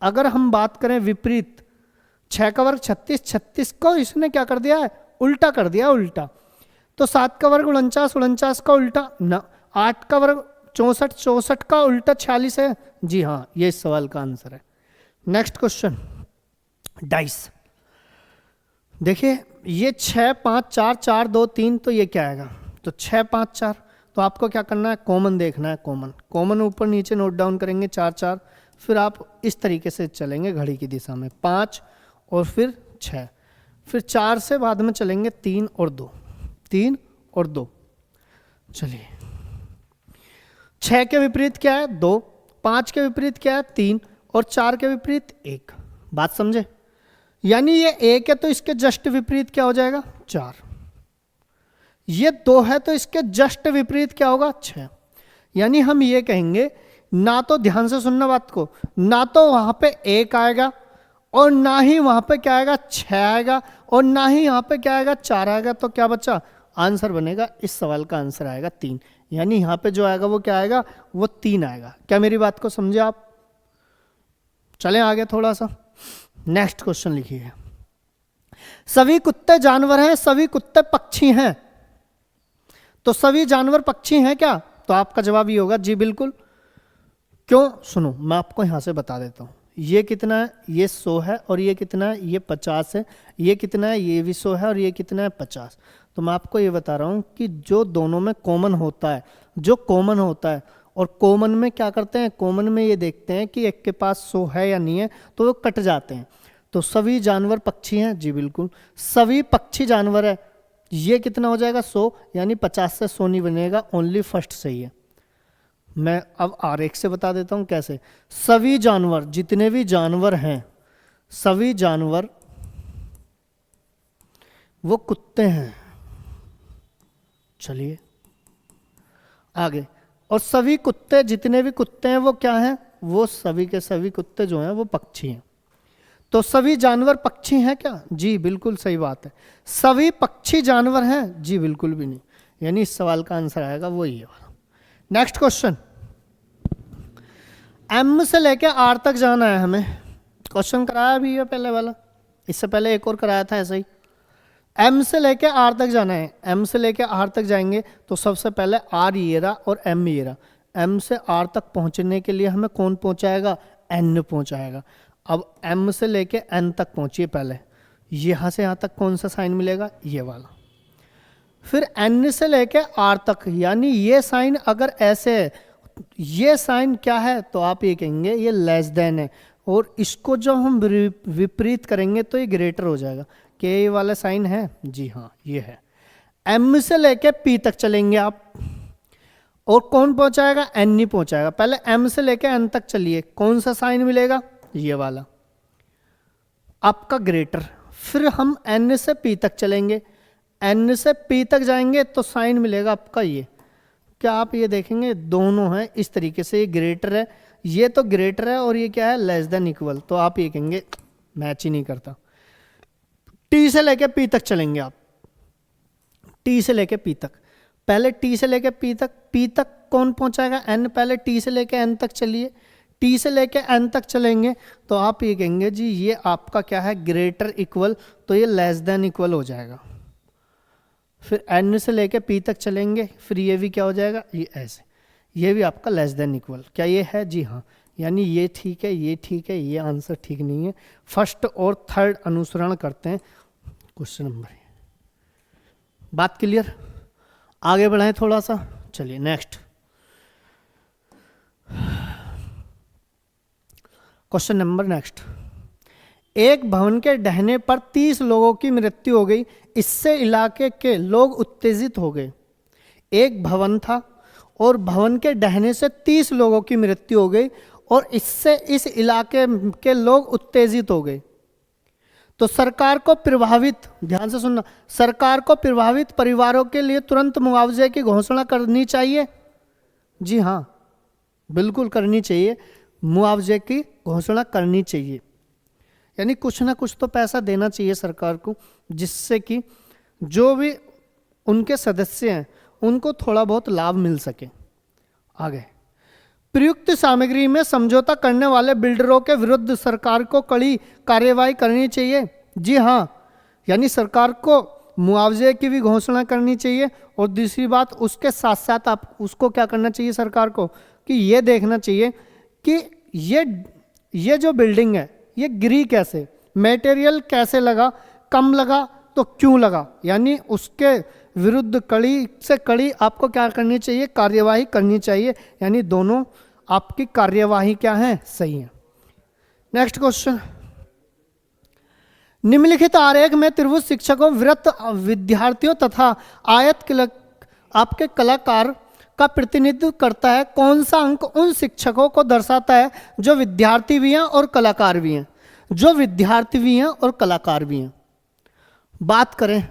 अगर हम बात करें विपरीत, 6 का वर्ग 36, 36 को इसने क्या कर दिया है, उल्टा कर दिया, उल्टा। तो 7 का वर्ग 49, 49 का उल्टा ना, 8 का वर्ग 64, 64 का उल्टा 46 है। जी हाँ, ये इस सवाल का आंसर है। Next question, dice. देखिए ये 6 5 4 4 2 3, तो ये क्या आएगा? तो 6 5 4, तो आपको क्या करना है? कॉमन देखना है। कॉमन ऊपर नीचे नोट डाउन करेंगे 4 4, फिर आप इस तरीके से चलेंगे घड़ी की दिशा में, 5 और फिर 6, फिर 4 से बाद में चलेंगे 3 और 2, 3 और 2। चलिए 6 के विपरीत क्या है? 2, 5 के विपरीत क्या है? 3, और 4 के विपरीत 1। बात समझे? यानी ये 1 है तो इसके जस्ट विपरीत क्या हो जाएगा? 4। ये 2 है तो इसके जस्ट विपरीत क्या होगा? 6। यानी हम ये कहेंगे, ना तो, ध्यान से सुनना बात को, ना तो वहां पे 1 आएगा और ना ही वहां पे क्या आएगा? 6 आएगा, और ना ही यहाँ पे क्या आएगा? 4 आएगा। तो क्या बच्चा आंसर बनेगा? इस सवाल का आंसर आएगा 3। यानी यहाँ पे जो आएगा वो क्या आएगा? वो 3 आएगा। क्या मेरी बात को समझे आप? चलें आगे थोड़ा सा। नेक्स्ट क्वेश्चन लिखिए, सभी कुत्ते जानवर हैं, सभी कुत्ते पक्षी हैं, तो सभी जानवर पक्षी हैं क्या? तो आपका जवाब ये होगा जी बिल्कुल। क्यों? सुनो, मैं आपको यहां से बता देता हूं। ये कितना है? ये 100 है, और ये कितना है? ये 50 है। ये कितना है? ये भी 100 है, और ये कितना है? 50। तो मैं आपको ये बता रहा हूं कि जो दोनों में कॉमन होता है, जो कॉमन होता है, और कॉमन में क्या करते हैं? कॉमन में ये देखते हैं कि एक के पास 100 है या नहीं है, तो वो कट जाते हैं। तो सभी जानवर पक्षी हैं, जी बिल्कुल, सभी पक्षी जानवर है। ये कितना हो जाएगा? 100, यानी 50 से 100 नहीं बनेगा, ओनली फर्स्ट सही है। मैं अब आरेख से बता देता हूं कैसे। सभी जानवर, जितने भी जानवर हैं, सभी जानवर वो कुत्ते हैं। चलिए आगे, और सभी कुत्ते, जितने भी कुत्ते हैं वो क्या हैं? वो सभी के सभी कुत्ते जो हैं वो पक्षी हैं। तो सभी जानवर पक्षी हैं क्या? जी बिल्कुल सही बात है। सभी पक्षी जानवर हैं? जी बिल्कुल भी नहीं। यानी इस सवाल का आंसर आएगा वो ये वाला। नेक्स्ट क्वेश्चन, एम से लेके आर तक जाना है हमें। क्वेश्चन कराया भी है पहले वाला, इससे पहले एक और कराया था ऐसा ही। एम से लेके आर तक जाना है। एम से लेके आर तक जाएंगे तो सबसे पहले आर ये रहा और एम ये रहा। एम से आर तक पहुंचने के लिए हमें कौन पहुंचाएगा? एन पहुंचाएगा। अब एम से लेके एन तक पहुंचिए पहले, यहां से यहां तक कौन सा साइन मिलेगा? ये वाला। फिर एन से लेके आर तक, यानी ये साइन अगर ऐसे है, ये साइन क्या है? तो आप ये कहेंगे ये लेस देन है, और इसको जब हम विपरीत करेंगे तो ये ग्रेटर हो जाएगा। क्या ये वाला साइन है? जी हाँ, ये है। एम से लेके पी तक चलेंगे आप, और कौन पहुंचाएगा? एन नहीं पहुंचाएगा। पहले एम से लेके एन तक चलिए, कौन सा साइन मिलेगा? ये वाला, आपका ग्रेटर। फिर हम एन से पी तक चलेंगे, एन से पी तक जाएंगे तो साइन मिलेगा आपका ये। क्या आप ये देखेंगे दोनों हैं इस तरीके से, ये ग्रेटर है, ये तो ग्रेटर है, और ये क्या है? Less than equal. तो आप ये कहेंगे मैच ही नहीं करता। टी से लेके पी तक चलेंगे आप, टी से लेके पी तक। पहले टी से लेके पी तक कौन पहुंचाएगा? एन। पहले टी से लेके एन तक चलिए, टी से लेके एन तक चलेंगे तो आप ये कहेंगे जी ये आपका क्या है? ग्रेटर इक्वल, तो ये लेस देन इक्वल हो जाएगा। फिर एन से लेके पी तक चलेंगे, फिर ये भी क्या हो जाएगा? ये ऐसे, ये भी आपका लेस देन इक्वल। क्या ये है? जी हाँ। यानी ये ठीक है, ये ठीक है, ये आंसर ठीक नहीं है। फर्स्ट और थर्ड अनुसरण करते हैं क्वेश्चन नंबर। बात क्लियर? आगे बढ़ाएं थोड़ा सा। चलिए नेक्स्ट क्वेश्चन नंबर नेक्स्ट। एक भवन के ढहने पर 30 लोगों की मृत्यु हो गई, इससे इलाके के लोग उत्तेजित हो गए। एक भवन था और भवन के ढहने से 30 लोगों की मृत्यु हो गई, और इससे इस इलाके के लोग उत्तेजित हो गए। तो सरकार को प्रभावित, ध्यान से सुनना, सरकार को प्रभावित परिवारों के लिए तुरंत मुआवजे की घोषणा करनी चाहिए। जी हाँ, बिल्कुल करनी चाहिए, मुआवजे की घोषणा करनी चाहिए। यानी कुछ ना कुछ तो पैसा देना चाहिए सरकार को, जिससे कि जो भी उनके सदस्य हैं उनको थोड़ा बहुत लाभ मिल सके। आगे, प्रयुक्त सामग्री में समझौता करने वाले बिल्डरों के विरुद्ध सरकार को कड़ी कार्यवाही करनी चाहिए। जी हाँ, यानी सरकार को मुआवजे की भी घोषणा करनी चाहिए, और दूसरी बात उसके साथ साथ आप उसको क्या करना चाहिए सरकार को, कि ये देखना चाहिए कि ये जो बिल्डिंग है ये गिरी कैसे, मटेरियल कैसे लगा, कम लगा तो क्यों लगा, यानी उसके विरुद्ध कड़ी से कड़ी आपको क्या करनी चाहिए, कार्यवाही करनी चाहिए, यानी दोनों आपकी कार्यवाही क्या है, सही है। नेक्स्ट क्वेश्चन, निम्नलिखित आरेख में त्रिभुज शिक्षकों, वृत्त विद्यार्थियों तथा आयत आपके कलाकार का प्रतिनिधित्व करता है। कौन सा अंक उन शिक्षकों को दर्शाता है जो विद्यार्थी भी हैं और कलाकार भी हैं, जो विद्यार्थी भी हैं और कलाकार भी हैं। बात करें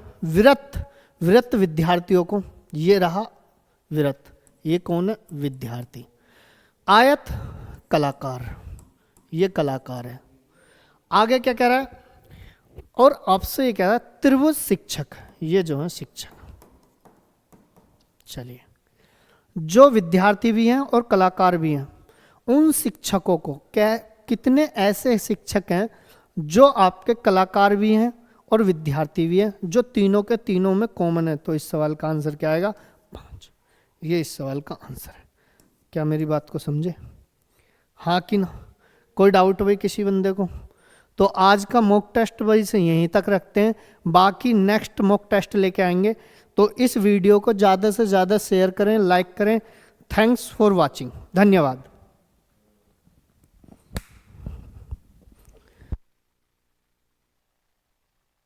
वृत्त विद्यार्थियों को, ये रहा वृत्त, ये कौन है, विद्यार्थी। आयत कलाकार, ये कलाकार है। आगे क्या कह रहा है, और आपसे ये कह रहा है त्रिभुज शिक्षक, ये जो है शिक्षक। चलिए, जो विद्यार्थी भी हैं और कलाकार भी हैं, उन शिक्षकों को क्या, कितने ऐसे शिक्षक हैं जो आपके कलाकार भी हैं और विद्यार्थी भी हैं, जो तीनों के तीनों में कॉमन है। तो इस सवाल का आंसर क्या आएगा, 5। ये इस सवाल का आंसर है। क्या मेरी बात को समझे, हाँ कि ना? कोई डाउट भाई किसी बंदे को? तो आज का मॉक टेस्ट भाई से यहीं तक रखते हैं, बाकी नेक्स्ट मॉक टेस्ट लेके आएंगे। तो इस वीडियो को ज़्यादा से ज़्यादा शेयर करें, लाइक करें। थैंक्स फॉर वॉचिंग, धन्यवाद।